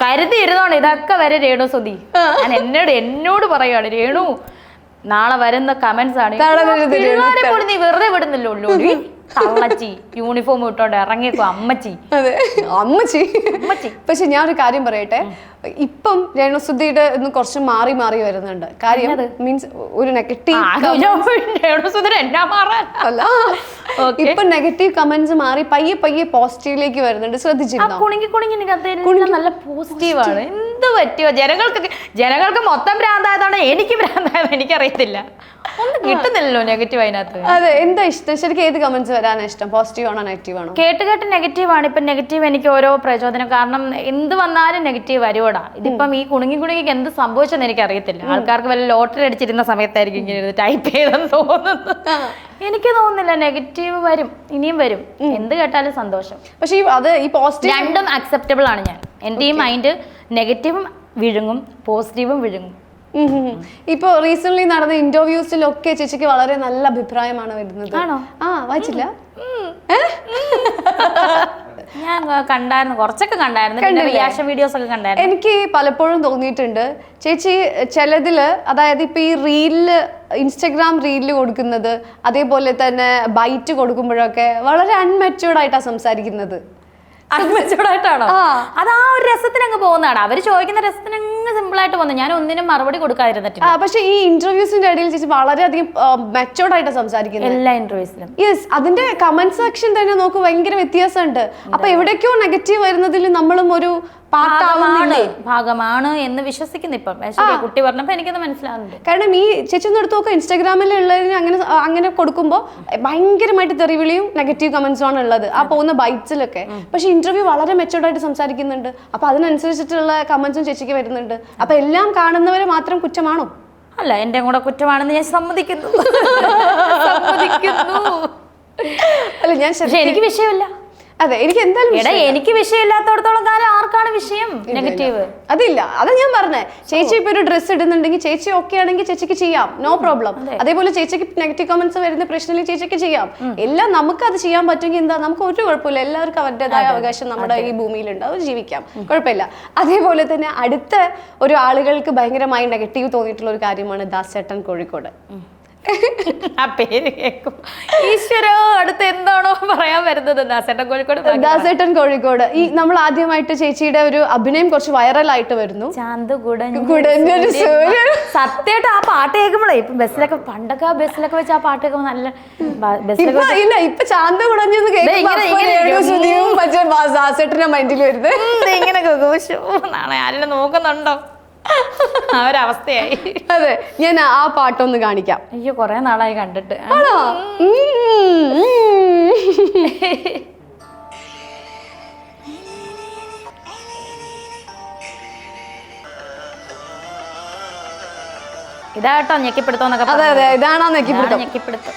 കരുതി ഇരുന്നോണ്ട് ഇതൊക്കെ വരെ രേണു സുധി. ഞാൻ എന്നോട് പറയുകയാണ്, രേണു നാളെ വരുന്ന കമന്റ്സ് ആണ് പിള്ളേരെ പോലും നീ വെറുതെ വിടുന്നില്ലോ. തള്ളച്ചി യൂണിഫോം ഇട്ടോണ്ട് ഇറങ്ങിയേക്കോ അമ്മച്ചി. അതെ, അമ്മച്ചി. പക്ഷെ ഞാൻ ഒരു കാര്യം പറയട്ടെ, ഇപ്പം രേണുസുധിയുടെ ഒന്ന് കുറച്ച് മാറി വരുന്നുണ്ട്. കാര്യം മീൻസ് ഒരു നെഗറ്റീവ് ഇപ്പൊ നെഗറ്റീവ് കമന്റ്സ് മാറി പയ്യെ പോസിറ്റീവിലേക്ക് വരുന്നുണ്ട്. ശ്രദ്ധിച്ചിരുന്നോ? നല്ല പോസിറ്റീവാണ്. എന്ത് പറ്റിയോ ജനങ്ങൾക്ക് മൊത്തം ഭ്രാന്തായതാണ്. എനിക്ക് ഭ്രാന്തായത് എനിക്കറിയത്തില്ല. ഒന്നും കിട്ടുന്നില്ലല്ലോ നെഗറ്റീവ് അതിനകത്ത്. അതെ, എന്താ ഇഷ്ടം ശരിക്കും? ഏത് കമന്റ്സ് വരാനാണ് ഇഷ്ടം? പോസിറ്റീവ് ആണോ നെഗറ്റീവ് ആണോ? കേട്ട് നെഗറ്റീവ് ആണ്. ഇപ്പൊ നെഗറ്റീവ് എനിക്ക് ഓരോ പ്രചോദനം. കാരണം എന്ത് വന്നാലും നെഗറ്റീവ് വരുവോടാ. ഇതിപ്പം ഈ കുണുങ്ങിക്ക് എന്ത് സംഭവിച്ചെന്ന് എനിക്ക് അറിയത്തില്ല. ആൾക്കാർക്ക് വല്ല ലോട്ടറി അടിച്ചിരുന്ന സമയത്തായിരിക്കും ഇങ്ങനെ ടൈപ്പ് ചെയ്തെന്ന് തോന്നുന്നു. എനിക്ക് തോന്നുന്നില്ല. നെഗറ്റീവ് വരും, ഇനിയും വരും. എന്ത് കേട്ടാലും സന്തോഷം. പക്ഷെ ഈ പോസിറ്റീവ് രണ്ടും അക്സെപ്റ്റബിൾ ആണ്. ഈ മൈൻഡ് നെഗറ്റീവും വിഴുങ്ങും, പോസിറ്റീവും വിഴുങ്ങും. ഇപ്പൊ റീസെന്റ് നടന്ന ഇന്റർവ്യൂസിലൊക്കെ ചേച്ചിക്ക് വളരെ നല്ല അഭിപ്രായമാണ് വരുന്നത്. ആണോ? വായിച്ചില്ല? ഞാൻ കണ്ടായിരുന്നു, കുറച്ചൊക്കെ കണ്ടായിരുന്നു. റിയാക്ഷൻ വീഡിയോസ് ഒക്കെ കണ്ടായിരുന്നു. എനിക്ക് പലപ്പോഴും തോന്നിയിട്ടുണ്ട് ചേച്ചി ചിലതില്, അതായത് ഇപ്പൊ ഈ റീലില്, ഇൻസ്റ്റഗ്രാം റീലില് കൊടുക്കുന്നത്, അതേപോലെ തന്നെ ബൈറ്റ് കൊടുക്കുമ്പോഴൊക്കെ വളരെ അൺമെച്യൂർഡ് ആയിട്ടാണ് സംസാരിക്കുന്നത്. അൺമെച്യൂർഡായിട്ടാണോ? അത് ആ ഒരു രസത്തിന് അങ്ങ് പോകുന്നതാണ്. അവര് ചോദിക്കുന്ന രസത്തിന് അങ്ങ് സിമ്പിൾ ആയിട്ട് പോകുന്നത്. ഞാൻ ഒന്നിനും മറുപടി കൊടുക്കാതിരുന്നിട്ടില്ല. പക്ഷെ ഈ ഇന്റർവ്യൂസിന്റെ ഇടയിൽ ചേച്ചി വളരെയധികം മെച്ചോർഡ് ആയിട്ട് സംസാരിക്കുന്നത്. എല്ലാ ഇന്റർവ്യൂസിലും. യെസ്, അതിന്റെ കമന്റ് സെക്ഷൻ തന്നെ നോക്ക്, ഭയങ്കര വ്യത്യാസമുണ്ട്. അപ്പൊ എവിടേക്കോ നെഗറ്റീവ് വരുന്നതിൽ നമ്മളും ഒരു ഭാഗമാണ് എന്ന് വിശ്വസിക്കുന്നു ഇപ്പം. കുട്ടി പറഞ്ഞപ്പോ എനിക്കത് മനസ്സിലാവുന്നുണ്ട്. കാരണം ഈ ചേച്ചി ഒന്ന് എടുത്ത് നോക്കുക, ഇൻസ്റ്റാഗ്രാമിലുള്ളതിന് അങ്ങനെ കൊടുക്കുമ്പോൾ ഭയങ്കരമായിട്ട് തെറിവിളിയും നെഗറ്റീവ് കമന്റ്സും ആണ് ഉള്ളത് ആ പോകുന്ന ബൈറ്റ്സിലൊക്കെ. പക്ഷെ ഇന്റർവ്യൂ വളരെ മെച്ചോർഡ് ആയിട്ട് സംസാരിക്കുന്നുണ്ട്. അപ്പൊ അതിനനുസരിച്ചിട്ടുള്ള കമന്റ്സും ചേച്ചിക്ക് വരുന്നുണ്ട്. അപ്പൊ എല്ലാം കാണുന്നവരെ മാത്രം കുറ്റമാണോ? അല്ല, എന്റെ കൂടെ കുറ്റമാണെന്ന് ഞാൻ സമ്മതിക്കുന്നു. അല്ല, എനിക്ക് വിഷയമില്ല. അതെ, എനിക്ക് എന്തായാലും എനിക്ക് വിഷയമില്ലാത്തടത്തോളം കാലം ആർക്കാണ് വിഷയം? നെഗറ്റീവ് അതില്ല. അതാ ഞാൻ പറഞ്ഞേ. ചേച്ചി ഇപ്പൊ ഒരു ഡ്രസ്സ് ഇടുന്നുണ്ടെങ്കിൽ ചേച്ചി ഓക്കെ ആണെങ്കിൽ ചേച്ചിക്ക് ചെയ്യാം, നോ പ്രോബ്ലം. അതേപോലെ ചേച്ചിക്ക് നെഗറ്റീവ് കമന്റ്സ് വരുന്ന പ്രശ്നമില്ല, ചേച്ചിക്ക് ചെയ്യാം. എല്ലാം നമുക്ക് അത് ചെയ്യാൻ പറ്റുമെങ്കിൽ എന്താ, നമുക്ക് ഒരു കുഴപ്പമില്ല. എല്ലാവർക്കും അവരുടേതായ അവകാശം നമ്മുടെ ഈ ഭൂമിയിലുണ്ട്, അവർ ജീവിക്കാം, കുഴപ്പമില്ല. അതേപോലെ തന്നെ അടുത്ത ഒരു ആളുകൾക്ക് ഭയങ്കരമായി നെഗറ്റീവ് തോന്നിയിട്ടുള്ള ഒരു കാര്യമാണ് ദാസേട്ടൻ കോഴിക്കോട്. ആ പേര് കേൾക്കും ഈശ്വരോ, അടുത്ത് എന്താണോ പറയാൻ വരുന്നത്? ദാസേട്ടൻ കോഴിക്കോട്. ഈ നമ്മൾ ആദ്യമായിട്ട് ചേച്ചിയുടെ ഒരു അഭിനയം കുറച്ച് വൈറലായിട്ട് വരുന്നു. സത്യമായിട്ട് ആ പാട്ട് കേൾക്കുമ്പോഴേ ഇപ്പൊ ബസ്സിലൊക്കെ, പണ്ടൊക്കെ ആ ബസ്സിലൊക്കെ വെച്ച് ആ പാട്ട് കേൾക്കുമ്പോ നല്ല ഇല്ല, ഇപ്പൊ ചാന്ത് കുടഞ്ഞെന്ന് ദാസേട്ടന്റെ മൈൻഡിൽ വരുന്നത് ഇങ്ങനെ നാളെ ആരെങ്കിലും നോക്കുന്നുണ്ടോ ആ ഒരവസ്ഥയായി. അതെ, ഞാൻ ആ പാട്ടൊന്ന് കാണിക്കാം. അയ്യോ, കൊറേ നാളായി കണ്ടിട്ട്. ഇതാട്ടോ ഞെക്കിപ്പിടുത്തോന്നൊക്കെ. അതെ അതെ, ഇതാണോ ഞെക്കിപ്പിടുത്തം? ഞെക്കിപ്പിടുത്തം.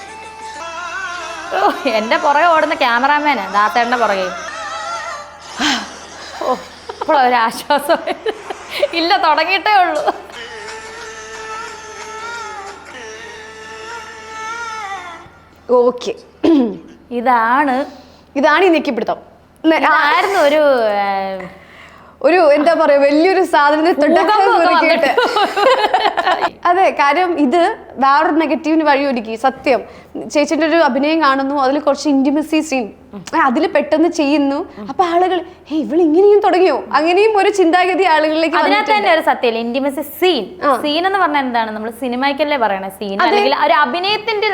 ഓ, എന്റെ പുറകെ ഓടുന്ന ക്യാമറാമാന് ദാസേട്ടന്റെ പുറകെ. ഓ, ഇപ്പോഴൊരാശ്വാസം. ഇല്ല, തുടങ്ങിയിട്ടേ ഉള്ളൂ. ഓക്കെ, ഇതാണ് ഈ ഞെക്കിപ്പിടുത്തം. ആയിരുന്നു ഒരു എന്താ പറയാ, വലിയൊരു സാധനത്തെ. അതെ, കാര്യം ഇത് വേറൊരു നെഗറ്റീവിന് വഴിയൊരുക്കി. സത്യം, ചേച്ചിന്റെ ഒരു അഭിനയം കാണുന്നു, അതിൽ കുറച്ച് ഇന്റിമസി സീൻ അതിൽ പെട്ടെന്ന് ചെയ്യുന്നു. അപ്പൊ ആളുകൾ ഇവൾ ഇങ്ങനെയും തുടങ്ങിയോ, അങ്ങനെയും ഒരു ചിന്താഗതി ആളുകളിലേക്ക്. അതിനകത്ത് തന്നെ ഒരു സത്യം, ഇന്റിമസി സീൻ. സീൻ എന്ന് പറഞ്ഞാൽ എന്താണ്? നമ്മൾ സിനിമയ്ക്കല്ലേ പറയണേ സീൻ, അല്ലെങ്കിൽ ഒരു അഭിനയത്തിന്റെ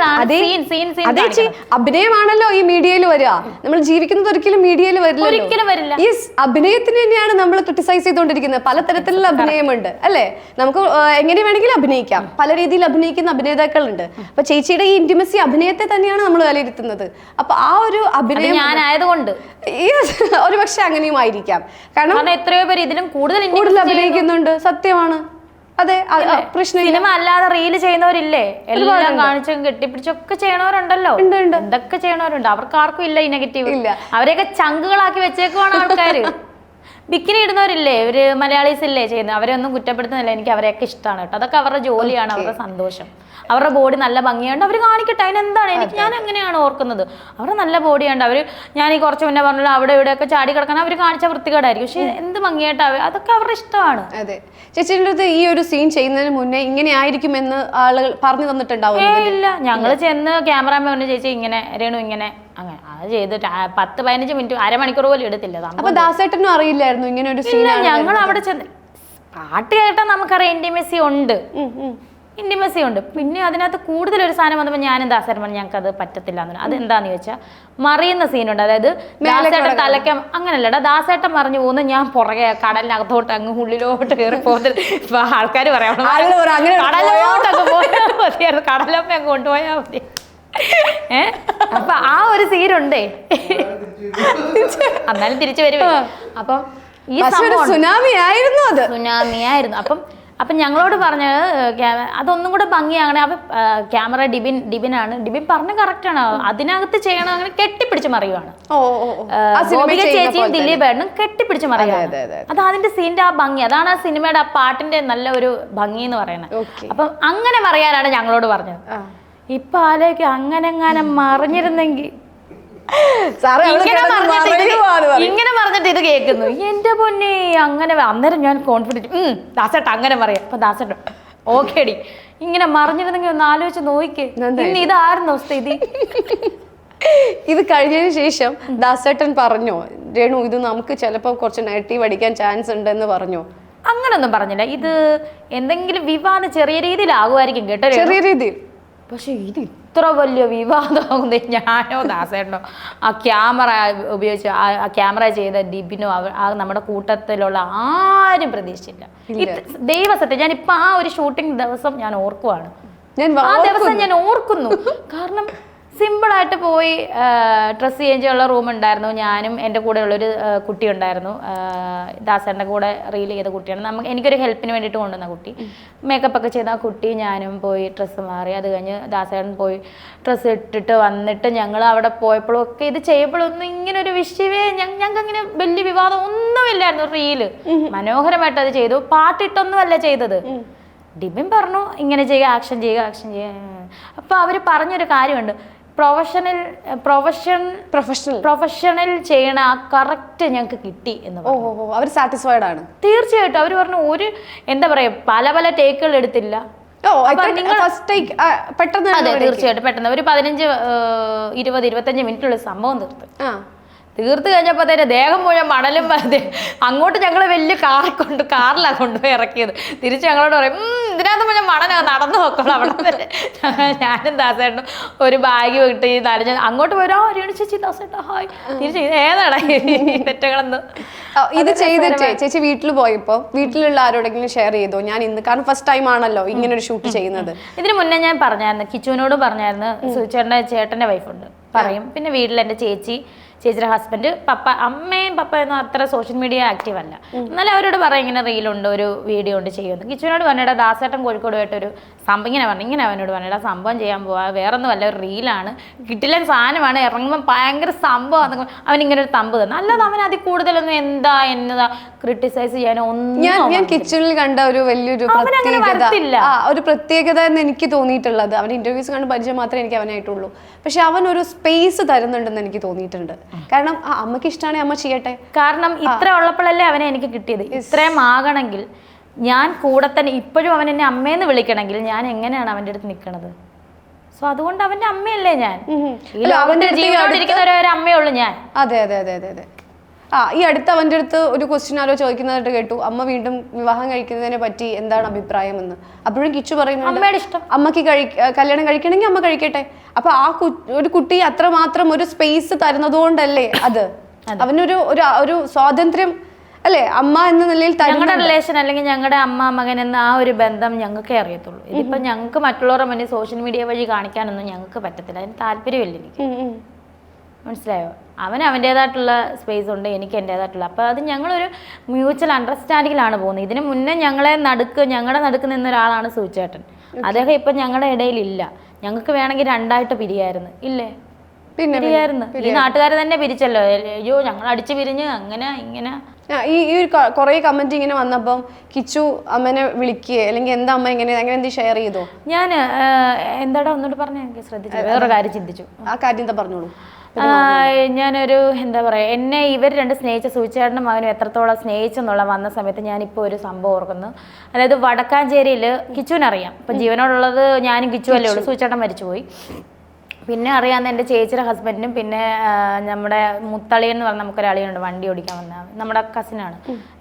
അഭിനയമാണല്ലോ ഈ മീഡിയയിൽ വരിക. നമ്മൾ ജീവിക്കുന്നത് ഒരിക്കലും മീഡിയയിൽ വരില്ല. ഈ അഭിനയത്തിന് തന്നെയാണ് നമ്മൾ ക്രിട്ടിസൈസ് ചെയ്തുകൊണ്ടിരിക്കുന്നത്. പലതരത്തിലുള്ള അഭിനയമുണ്ട് അല്ലെ? നമുക്ക് എങ്ങനെ വേണമെങ്കിലും അഭിനയിക്കാം, പല രീതിയിൽ അഭിനയിക്കുന്ന അഭിനേതാക്കളുണ്ട്. അപ്പൊ ചേച്ചിയുടെ ഈ ഇന്റിമസി അഭിനയത്തെ തന്നെയാണ് നമ്മൾ വിലയിരുത്തുന്നത്. അപ്പൊ ആ ഒരു അഭിനയം ഞാനായതുകൊണ്ട് ഒരു പക്ഷെ അങ്ങനെയും ആയിരിക്കാം. കാരണം എത്രയോ പേര് ഇതിലും കൂടുതൽ അഭിനയിക്കുന്നുണ്ട്. സത്യമാണ്. അതെ, പ്രശ്നം. സിനിമ അല്ലാതെ റീല് ചെയ്യുന്നവരില്ലേ, എല്ലാം കാണിച്ചും കെട്ടിപ്പിടിച്ചൊക്കെ ചെയ്യണവരുണ്ടല്ലോ, എന്തൊക്കെ ചെയ്യണവരുണ്ട്. അവർക്ക് ആർക്കും ഇല്ല ഈ നെഗറ്റീവ്. അവരെയൊക്കെ ചങ്കുകളാക്കി വെച്ചേക്കുവാണ് ആൾക്കാര്. ബിക്കിനി ഇടുന്നവരില്ലേ, ഇവര് മലയാളീസ് ഇല്ലേ ചെയ്യുന്നത്, അവരെ ഒന്നും കുറ്റപ്പെടുത്തുന്നില്ല. എനിക്ക് അവരെയൊക്കെ ഇഷ്ടമാണ് കേട്ടോ. അതൊക്കെ അവരുടെ ജോലിയാണ്, അവരുടെ സന്തോഷം. അവരുടെ ബോഡി നല്ല ഭംഗിയുണ്ട്, അവർ കാണിക്കട്ടെ. അതിനെന്താണ്, എനിക്ക് ഞാൻ അങ്ങനെയാണ് ഓർക്കുന്നത്. അവരുടെ നല്ല ബോഡിയുണ്ട്. അവർ ഞാൻ ഈ കുറച്ച് മുന്നേ പറഞ്ഞല്ലോ അവിടെ ഇവിടെയൊക്കെ ചാടി കിടക്കാൻ അവർ കാണിച്ച വൃത്തികേടായിരിക്കും. പക്ഷെ എന്ത് ഭംഗിയായിട്ട് അതൊക്കെ അവരുടെ ഇഷ്ടമാണ്. അതെ, ചേച്ചിയുടെ അടുത്ത് ഈ ഒരു സീൻ ചെയ്യുന്നതിന് മുന്നേ ഇങ്ങനെ ആയിരിക്കുമെന്ന് ആളുകൾ പറഞ്ഞു തന്നിട്ടുണ്ടാവും? ഇല്ല, ഞങ്ങള് ചെന്ന് ക്യാമറാമാൻ പറഞ്ഞു ചേച്ചി ഇങ്ങനെ രേണു ഇങ്ങനെ അങ്ങനെ അത് ചെയ്തിട്ട് 10-15 മിനിറ്റ് അരമണിക്കൂർ പോലും എടുത്തില്ല. അപ്പൊ ദാസേട്ടനും അറിയില്ലായിരുന്നു ഇങ്ങനെ ഒരു സീൻ? ഞങ്ങൾ അവിടെ ചെന്ന് പാട്ട് കേട്ടാൽ നമുക്കറിയാം ഇന്റിമസി ഉണ്ട്. പിന്നെ അതിനകത്ത് കൂടുതൽ ഒരു സാധനം വന്നപ്പോൾ ഞാനും ദാസേട്ടൻ പറഞ്ഞു ഞങ്ങൾക്ക് അത് പറ്റത്തില്ല എന്ന്. അതെന്താന്ന് ചോദിച്ചാൽ മറിയുന്ന സീനുണ്ട്. അതായത് ദാസേട്ടൻ തലയ്ക്കം അങ്ങനല്ലടാ, ദാസേട്ടൻ മറിഞ്ഞു പോകുന്നു, ഞാൻ പുറകെ കടലിനകത്തോട്ട് അങ്ങ് ഉള്ളിലോട്ട് കയറി പോകുന്നത്. ഇപ്പൊ ആൾക്കാർ പറയാം കടലോട്ടൊക്കെ പോയാൽ മതിയായിരുന്നു, കടലൊക്കെ അങ്ങ് കൊണ്ടുപോയാൽ മതി. അപ്പൊ ആ ഒരു സീനുണ്ടേ, എന്നാലും തിരിച്ചു വരുവേ. അപ്പം ഈ സുനാമി ആയിരുന്നു. അപ്പം ഞങ്ങളോട് പറഞ്ഞത് അതൊന്നും കൂടെ ഭംഗിയാകണേ. അപ്പൊ ക്യാമറ ഡിബിനാണ്. ഡിബിൻ പറഞ്ഞ കറക്റ്റാണ്, അതിനകത്ത് ചെയ്യണം. അങ്ങനെ കെട്ടിപ്പിടിച്ച് മറിയുവാണ്. ഗോപിക ചേച്ചിയും ദിലീപേട്ടനും കെട്ടിപ്പിടിച്ച് മറിയുവാണ്. അത് അതിന്റെ സീനിന്റെ ആ ഭംഗി, അതാണ് ആ സിനിമയുടെ ആ പാട്ടിന്റെ നല്ല ഒരു ഭംഗി എന്ന് പറയുന്നത്. അപ്പം അങ്ങനെ മറിയാനാണ് ഞങ്ങളോട് പറഞ്ഞത്. ഇപ്പൊ ആലോചിക്കും അങ്ങനെ മറിഞ്ഞിരുന്നെങ്കിൽ. ഇങ്ങനെ പറഞ്ഞിട്ട് ഇത് കേൾക്കുന്നു, എന്റെ പൊന്നെ അങ്ങനെ. അന്നേരം ഞാൻ കോൺഫിഡൻറ്റ് ദാസേട്ട അങ്ങനെ പറയാം. അപ്പൊ ദാസേട്ട ഓക്കേടി, ഇങ്ങനെ മറിഞ്ഞിരുന്നെങ്കിൽ ഒന്ന് ആലോചിച്ച് നോക്കിക്കേ, ഇന്ന് ഇതായിരുന്നോ സ്ഥിതി. ഇത് കഴിഞ്ഞതിന് ശേഷം ദാസേട്ടൻ പറഞ്ഞോ രേണു ഇത് നമുക്ക് ചിലപ്പോൾ കുറച്ച് നെഗറ്റീവ് അടിക്കാൻ ചാൻസ് ഉണ്ടെന്ന് പറഞ്ഞോ? അങ്ങനൊന്നും പറഞ്ഞില്ല. ഇത് എന്തെങ്കിലും വിവാദം ചെറിയ രീതിയിലാകുമായിരിക്കും കേട്ടോ, ചെറിയ രീതിയിൽ. പക്ഷെ ഇത് ഇത്ര വലിയ വിവാദമാകുന്നത് ഞാനോ ദാസേട്ടനോ ആ ക്യാമറ ഉപയോഗിച്ച് ആ ക്യാമറ ചെയ്ത ഡിബിനോ നമ്മുടെ കൂട്ടത്തിലുള്ള ആരും പ്രതീക്ഷിച്ചില്ല. ദൈവസത്യം ഞാനിപ്പോൾ ആ ഒരു ഷൂട്ടിംഗ് ദിവസം ഞാൻ ഓർക്കുവാണ്. ആ ദിവസം ഞാൻ ഓർക്കുന്നു. കാരണം സിമ്പിളായിട്ട് പോയി ഡ്രസ്സ് ചേഞ്ച് ചെയ്യാനുള്ള റൂം ഉണ്ടായിരുന്നു. ഞാനും എൻ്റെ കൂടെ ഉള്ളൊരു കുട്ടി ഉണ്ടായിരുന്നു, ദാസേൻ്റെ കൂടെ റീൽ ചെയ്ത കുട്ടിയാണ്. എനിക്കൊരു ഹെൽപ്പിന് വേണ്ടിയിട്ട് കൊണ്ടുവന്ന കുട്ടി. മേക്കപ്പ് ഒക്കെ ചെയ്ത ആ കുട്ടി ഞാനും പോയി ഡ്രസ്സ് മാറി. അത് കഴിഞ്ഞ് ദാസേട്ടൻ പോയി ഡ്രസ്സ് ഇട്ടിട്ട് വന്നിട്ട് ഞങ്ങൾ അവിടെ പോയപ്പോഴും ഒക്കെ ഇത് ചെയ്യുമ്പോഴൊന്നും ഇങ്ങനെ ഒരു വിഷയമേ ഞങ്ങൾക്ക് അങ്ങനെ വലിയ വിവാദം ഒന്നുമില്ലായിരുന്നു. റീല് മനോഹരമായിട്ട് അത് ചെയ്തു, പാട്ടിട്ടൊന്നുമല്ല ചെയ്തത്. ഡിബിൻ പറഞ്ഞു ഇങ്ങനെ ചെയ്യുക, ആക്ഷൻ ചെയ്യുക. അപ്പോൾ അവർ പറഞ്ഞൊരു കാര്യമുണ്ട്, പ്രൊഫഷണൽ ചെയ്യണ ആ കറക്റ്റ് ഞങ്ങൾക്ക് കിട്ടി എന്ന് പറഞ്ഞു. അവർ സാറ്റിസ്ഫൈഡ് ആണ്. തീർച്ചയായിട്ടും അവർ പറഞ്ഞു ഒരു എന്താ പറയാ പല ടേക്കുകൾ എടുത്തില്ല. തീർച്ചയായിട്ടും പെട്ടെന്ന് ഒരു 15-20-25 മിനിറ്റുള്ള സംഭവം തീർത്ത് കഴിഞ്ഞപ്പോൾ തന്നെ ദേഹം മുഴുവൻ മണലും അങ്ങോട്ട് ഞങ്ങൾ വലിയ കാറിലാണ് കൊണ്ടുപോയി ഇറക്കിയത്. തിരിച്ച് ഞങ്ങളോട് പറയും ഇതിനകത്ത് മുഴുവൻ മണലാ, നടന്നു നോക്കണം അവിടെ വരെ. ഞാനും ദാസേട്ടനും ഒരു ബാഗ് വിട്ട് നനഞ്ഞ് അങ്ങോട്ട് പോരാ ചേച്ചി ദാസേട്ടാ ഹായ് തിരിച്ച് ഏതാടാ തെറ്റകളെന്ന്. ഇത് ചെയ്തിട്ട് ചേച്ചി വീട്ടിൽ പോയപ്പോ വീട്ടിലുള്ള ആരോടെങ്കിലും ഷെയർ ചെയ്തോ? ഞാൻ ഇന്ന് കാരണം ഫസ്റ്റ് ടൈം ആണല്ലോ ഇങ്ങനെ ഒരു ഷൂട്ട് ചെയ്യുന്നത്. ഇതിന് മുന്നേ ഞാൻ പറഞ്ഞായിരുന്നു, കിച്ചുവിനോട് പറഞ്ഞായിരുന്നു. ചേട്ടൻ്റെ വൈഫുണ്ട് പറയും. പിന്നെ വീട്ടിൽ എൻ്റെ ചേച്ചിയുടെ ഹസ്ബൻഡ്, അമ്മയും പപ്പയൊന്നും അത്ര സോഷ്യൽ മീഡിയ ആക്റ്റീവ് അല്ല. എന്നാലും അവരോട് പറയാം ഇങ്ങനെ റീലുണ്ട്, ഒരു വീഡിയോ ഉണ്ട് ചെയ്യുന്നത്. കിച്ചുവിനോട് പറഞ്ഞിട്ട് ദാസേട്ടൻ കോഴിക്കോടുമായിട്ടൊരു സംഭവം ഇങ്ങനെ അവനോട് പറഞ്ഞിട്ട് സംഭവം ചെയ്യാൻ പോവാ, വേറെ ഒന്നും അല്ല, ഒരു റീലാണ്, കിട്ടില്ല സാധനമാണ്, ഇറങ്ങുമ്പോൾ ഭയങ്കര സംഭവം. അവനിങ്ങനെ ഒരു തമ്പ് തന്നെ, അല്ലാതെ അവൻ അതിൽ കൂടുതലൊന്നും എന്നതാ ക്രിട്ടിസൈസ് ചെയ്യാനോ ഒന്നും. ഞാൻ കിച്ചണിൽ കണ്ട ഒരു വലിയൊരു പ്രത്യേകത എന്ന് എനിക്ക് തോന്നിയിട്ടുള്ളത്, അവന്റെ ഇന്റർവ്യൂസ് കണ്ട് പരിചയം മാത്രമേ എനിക്ക് അവനായിട്ടുള്ളൂ. പക്ഷെ അവൻ ഒരു സ്പേസ് തരുന്നുണ്ടെന്ന് എനിക്ക് തോന്നിയിട്ടുണ്ട്. കാരണം അമ്മക്ക് ഇഷ്ടമാണെങ്കിൽ അമ്മ ചെയ്യട്ടെ. കാരണം ഇത്ര ഉള്ളപ്പോഴല്ലേ അവനെ എനിക്ക് കിട്ടിയത്. ഇത്രയും ആകണമെങ്കിൽ ഞാൻ കൂടെ തന്നെ ഇപ്പോഴും അവൻ എന്നെ അമ്മയെന്ന് വിളിക്കണമെങ്കിൽ ഞാൻ എങ്ങനെയാണ് അവൻ്റെ അടുത്ത് നിൽക്കണത്? സോ അതുകൊണ്ട് അവന്റെ അമ്മയല്ലേ ഞാൻ. ഈ ലോകത്തിൽ ജീവനോടിരിക്കുന്ന ഒരു അമ്മയുള്ളൂ ഞാൻ. അതെ അതെ അതെ അതെ അതെ. ഈ അടുത്ത് അവൻ്റെ അടുത്ത് ഒരു ക്വസ്റ്റ്യൻ ആരോ ചോദിക്കുന്നതായിട്ട് കേട്ടു, അമ്മ വീണ്ടും വിവാഹം കഴിക്കുന്നതിനെ പറ്റി എന്താണ് അഭിപ്രായം എന്ന്. അപ്പോഴും കിച്ചു പറയുന്നുണ്ട് അമ്മയുടെ ഇഷ്ടം, അമ്മക്ക് കല്യാണം കഴിക്കണമെങ്കിൽ അമ്മ കഴിക്കട്ടെ. അപ്പൊ ആ ഒരു കുട്ടി അത്രമാത്രം ഒരു സ്പേസ് തരുന്നത് കൊണ്ടല്ലേ അത് അവനൊരു സ്വാതന്ത്ര്യം അല്ലേ അമ്മ എന്ന നിലയിൽ ഞങ്ങളുടെ റിലേഷൻ അല്ലെങ്കിൽ ഞങ്ങളുടെ അമ്മ മകൻ എന്ന ആ ഒരു ബന്ധം ഞങ്ങൾക്കേ അറിയത്തുള്ളൂ. ഇതിപ്പോ ഞങ്ങൾക്ക് മറ്റുള്ളവരുടെ മുന്നിൽ സോഷ്യൽ മീഡിയ വഴി കാണിക്കാനൊന്നും ഞങ്ങൾക്ക് പറ്റത്തില്ല. അതിന് താല്പര്യമില്ല എനിക്ക്. മനസ്സിലായോ? അവന് അവൻ്റേതായിട്ടുള്ള സ്പേസ് ഉണ്ട്, എനിക്ക് എൻ്റേതായിട്ടുള്ള. അപ്പോൾ അത് ഞങ്ങളൊരു മ്യൂച്വൽ അണ്ടർസ്റ്റാൻഡിങ്ങിലാണ് പോകുന്നത്. ഇതിന് മുന്നേ ഞങ്ങളുടെ നടുക്ക് നിന്ന ഒരാളാണ് സൂചേട്ടൻ. അദ്ദേഹം ഇപ്പം ഞങ്ങളുടെ ഇടയിലില്ല. ഞങ്ങൾക്ക് വേണമെങ്കിൽ രണ്ടായിട്ട് പിരിയായിരുന്നു. ഇല്ലേ? പിരിയായിരുന്നു. ഈ നാട്ടുകാർ തന്നെ പിരിച്ചല്ലോ. അയ്യോ ഞങ്ങൾ അടിച്ചു പിരിഞ്ഞ് അങ്ങനെ ഇങ്ങനെ. ഈ ഒരു കുറേ കമന്റ് ഇങ്ങനെ വന്നപ്പം കിച്ചു അമ്മനെ വിളിക്കുകയെ അല്ലെങ്കിൽ എന്താ അമ്മ ഇങ്ങനെ അങ്ങനെ എന്ത് ഷെയർ ചെയ്തോ? ഞാൻ എന്താടാ ഒന്നുകൂടി പറഞ്ഞ എനിക്ക് ശ്രദ്ധിച്ചു. വേറൊരു കാര്യം ചിന്തിച്ചു. ആ കാര്യം എന്താ പറഞ്ഞോളൂ. ഞാനൊരു എന്താ പറയുക, എന്നെ ഇവർ രണ്ട് സ്നേഹിച്ച സൂചേട്ടനും മകനും എത്രത്തോളം സ്നേഹിച്ചെന്നുള്ള വന്ന സമയത്ത് ഞാനിപ്പോൾ ഒരു സംഭവം ഓർക്കുന്നു. അതായത് വടക്കാഞ്ചേരിയിൽ കിച്ചുവിനറിയാം. ഇപ്പം ജീവനോടുള്ളത് ഞാനും കിച്ചു അല്ലേ ഉള്ളൂ. സൂചേട്ടൻ മരിച്ചുപോയി. പിന്നെ അറിയാവുന്ന എൻ്റെ ചേച്ചിയുടെ ഹസ്ബൻഡിനും പിന്നെ നമ്മുടെ മുത്തളിയൻ എന്ന് പറഞ്ഞ നമുക്കൊരളിയുണ്ട് വണ്ടി ഓടിക്കാൻ വന്ന നമ്മുടെ കസിനാണ്.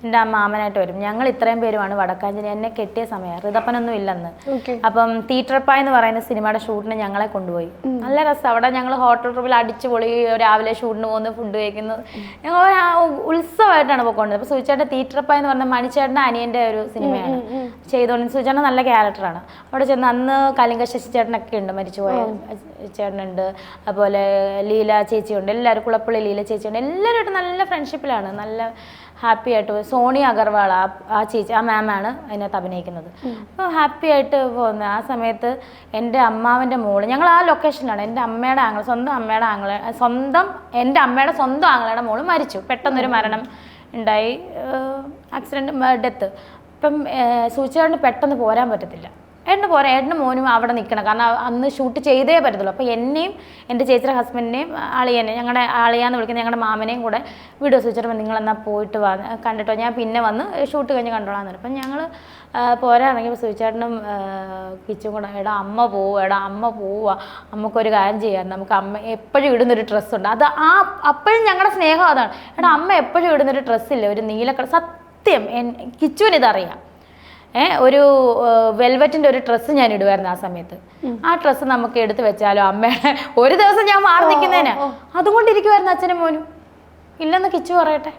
എൻ്റെ മാമനായിട്ട് വരും. ഞങ്ങൾ ഇത്രയും പേരുമാണ് വടക്കാഞ്ചേരി. എന്നെ കെട്ടിയ സമയം ഋതപ്പനൊന്നും ഇല്ലെന്ന്. അപ്പം തീറ്റർപ്പായ എന്ന് പറയുന്ന സിനിമയുടെ ഷൂട്ടിന് ഞങ്ങളെ കൊണ്ടുപോയി. നല്ല രസം. അവിടെ ഞങ്ങൾ ഹോട്ടൽ റൂമിൽ അടിച്ചു പൊളി രാവിലെ ഷൂട്ടിന് പോകുന്നു, ഫുഡ് കഴിക്കുന്നത്. ഞങ്ങൾ ഉത്സവമായിട്ടാണ് പോയിക്കൊണ്ടത്. അപ്പോൾ സൂചിച്ചേട്ടൻ്റെ തീറ്റർപ്പായ എന്ന് പറഞ്ഞ മണിച്ചേട്ടൻ്റെ അനിയൻ്റെ ഒരു സിനിമയാണ് ചെയ്തുകൊണ്ട്. സൂചിച്ചേട്ടൻ നല്ല ക്യാരക്ടറാണ്. അവിടെ ചെന്ന് അന്ന് കലിംഗ ശശി ചേട്ടനൊക്കെ ഉണ്ട്, മരിച്ചുപോയ ചേട്ടനുണ്ട്, അതുപോലെ ലീല ചേച്ചിയുണ്ട്, എല്ലാവരും കുളപ്പള്ളി ലീല ചേച്ചിയുണ്ട്. എല്ലാവരുമായിട്ട് നല്ല ഫ്രണ്ട്ഷിപ്പിലാണ്, നല്ല ഹാപ്പി ആയിട്ട്. സോണി അഗർവാൾ ആ ചേച്ചി, ആ മാമാണ് അതിനകത്ത് അഭിനയിക്കുന്നത്. അപ്പോൾ ഹാപ്പി ആയിട്ട് പോകുന്നത്. ആ സമയത്ത് എൻ്റെ അമ്മാവൻ്റെ മോള്, ഞങ്ങൾ ആ ലൊക്കേഷനിലാണ്. എൻ്റെ അമ്മയുടെ ആങ്ങള, എൻ്റെ അമ്മയുടെ സ്വന്തം ആങ്ങളയുടെ മോള് മരിച്ചു. പെട്ടെന്നൊരു മരണം ഉണ്ടായി, ആക്സിഡൻറ്റ്, ഡെത്ത്. ഇപ്പം സൂചിച്ചേട്ടന് പെട്ടെന്ന് പോരാൻ പറ്റത്തില്ല. ഏട്ടന് മോനും അവിടെ നിൽക്കണം, കാരണം അന്ന് ഷൂട്ട് ചെയ്തേ പറ്റത്തുള്ളൂ. അപ്പോൾ എന്നെയും എൻ്റെ ചേച്ചിയുടെ ഹസ്ബൻഡിനെയും അളിയനെ, ഞങ്ങളുടെ അളിയാന്ന് വിളിക്കുന്ന ഞങ്ങളുടെ മാമനെയും കൂടെ വീഡിയോ സൂചിച്ചപ്പോൾ നിങ്ങളെന്നാൽ പോയിട്ട് കണ്ടിട്ടോ, ഞാൻ പിന്നെ വന്ന് ഷൂട്ട് കഴിഞ്ഞ് കണ്ടോളാന്ന് പറഞ്ഞു. അപ്പം ഞങ്ങൾ പോരാണെങ്കിൽ സൂചിച്ചേട്ടനും കിച്ചും കൂടെ എടാ അമ്മ പോവുക, നമുക്കൊരു കാര്യം ചെയ്യാം, നമുക്ക് അമ്മ എപ്പോഴും ഇടുന്നൊരു ഡ്രസ്സുണ്ട്. അത് അപ്പോഴും ഞങ്ങളുടെ സ്നേഹം അതാണ്. എടാ അമ്മ എപ്പോഴും ഇടുന്നൊരു ഡ്രസ്സില്ലേ, ഒരു നീലക്കളർ. സത്യം കിച്ചുവിന് ഇതറിയാം. ഒരു വെൽവെറ്റിൻ്റെ ഒരു ഡ്രസ്സ് ഞാൻ ഇടുമായിരുന്നു ആ സമയത്ത്. ആ ഡ്രസ്സ് നമുക്ക് എടുത്ത് വെച്ചാലോ അമ്മയുടെ ഒരു ദിവസം ഞാൻ മാറി നിൽക്കുന്നതിന് അതുകൊണ്ടിരിക്കുമായിരുന്നു അച്ഛനും മോനും. ഇല്ലെന്ന് കിച്ചു പറയട്ടെ,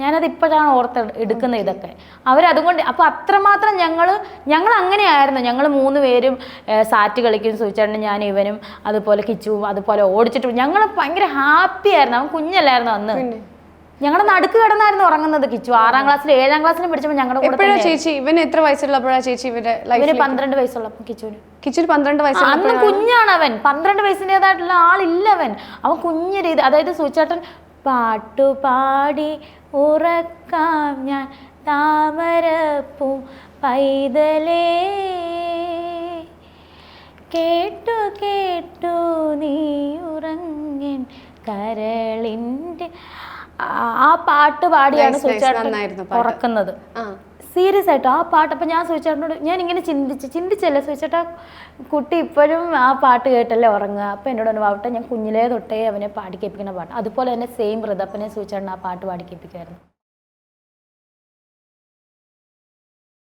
ഞാനത് ഇപ്പോഴാണ് എടുക്കുന്നത് ഇതൊക്കെ. അവരതുകൊണ്ട് അപ്പോൾ അത്രമാത്രം ഞങ്ങൾ അങ്ങനെയായിരുന്നു. ഞങ്ങൾ 3 പേരും സാറ്റ് കളിക്കും, സൂചിച്ചേട്ടനും ഞാൻ ഇവനും അതുപോലെ കിച്ചുവും അതുപോലെ ഓടിച്ചിട്ടും ഞങ്ങൾ ഭയങ്കര ഹാപ്പി ആയിരുന്നു. അവൻ കുഞ്ഞല്ലായിരുന്നു അന്ന്. ഞങ്ങളുടെ നടുക്ക് കിടന്നായിരുന്നു ഉറങ്ങുന്നത് കിച്ചു. 6ാം ക്ലാസ്സിൽ 7ാം ക്ലാസ്സിലും പഠിച്ചപ്പോൾ ഞങ്ങളുടെ കൂടെ. ചേച്ചി ഇവന് എത്ര വയസ്സുള്ളപ്പോഴാ ചേച്ചി ഇവര് 12 വയസ്സുള്ളപ്പോൾ കിച്ചുവിന് 12 വയസ്സ്. അന്ന് കുഞ്ഞാണ് അവൻ. 12 വയസ്സിൻ്റെതായിട്ടുള്ള ആളില്ല അവൻ കുഞ്ഞു രീതി. അതായത് സൂചിച്ചേട്ടൻ പാട്ടുപാടി ഉറക്കാം ഞാൻ താമരപ്പൂ പൈതലേ, കേട്ടു കേട്ടു നീ ഉറങ്ങൻ കരളിൻ്റെ. ആ പാട്ട് പാടിയാണ് സൂചിച്ചേട്ടൻ ഉറക്കുന്നത്. സീരിയസ് ആയിട്ട് ആ പാട്ട്. അപ്പം ഞാൻ സൂചിച്ചേട്ടനോട് ഞാൻ ഇങ്ങനെ ചിന്തിച്ചല്ലേ സൂചിച്ചേട്ടാ കുട്ടി ഇപ്പോഴും ആ പാട്ട് കേട്ടല്ലേ ഉറങ്ങുക. അപ്പം എന്നോട് ഒന്ന് പാവട്ടെ, ഞാൻ കുഞ്ഞിലേ തൊട്ടേ അവനെ പാടി കേൾപ്പിക്കുന്ന പാട്ട്. അതുപോലെ തന്നെ സെയിം ഋതപ്പനെ സൂചിച്ചേട്ടൻ ആ പാട്ട് പാടി കേൾപ്പിക്കുമായിരുന്നു.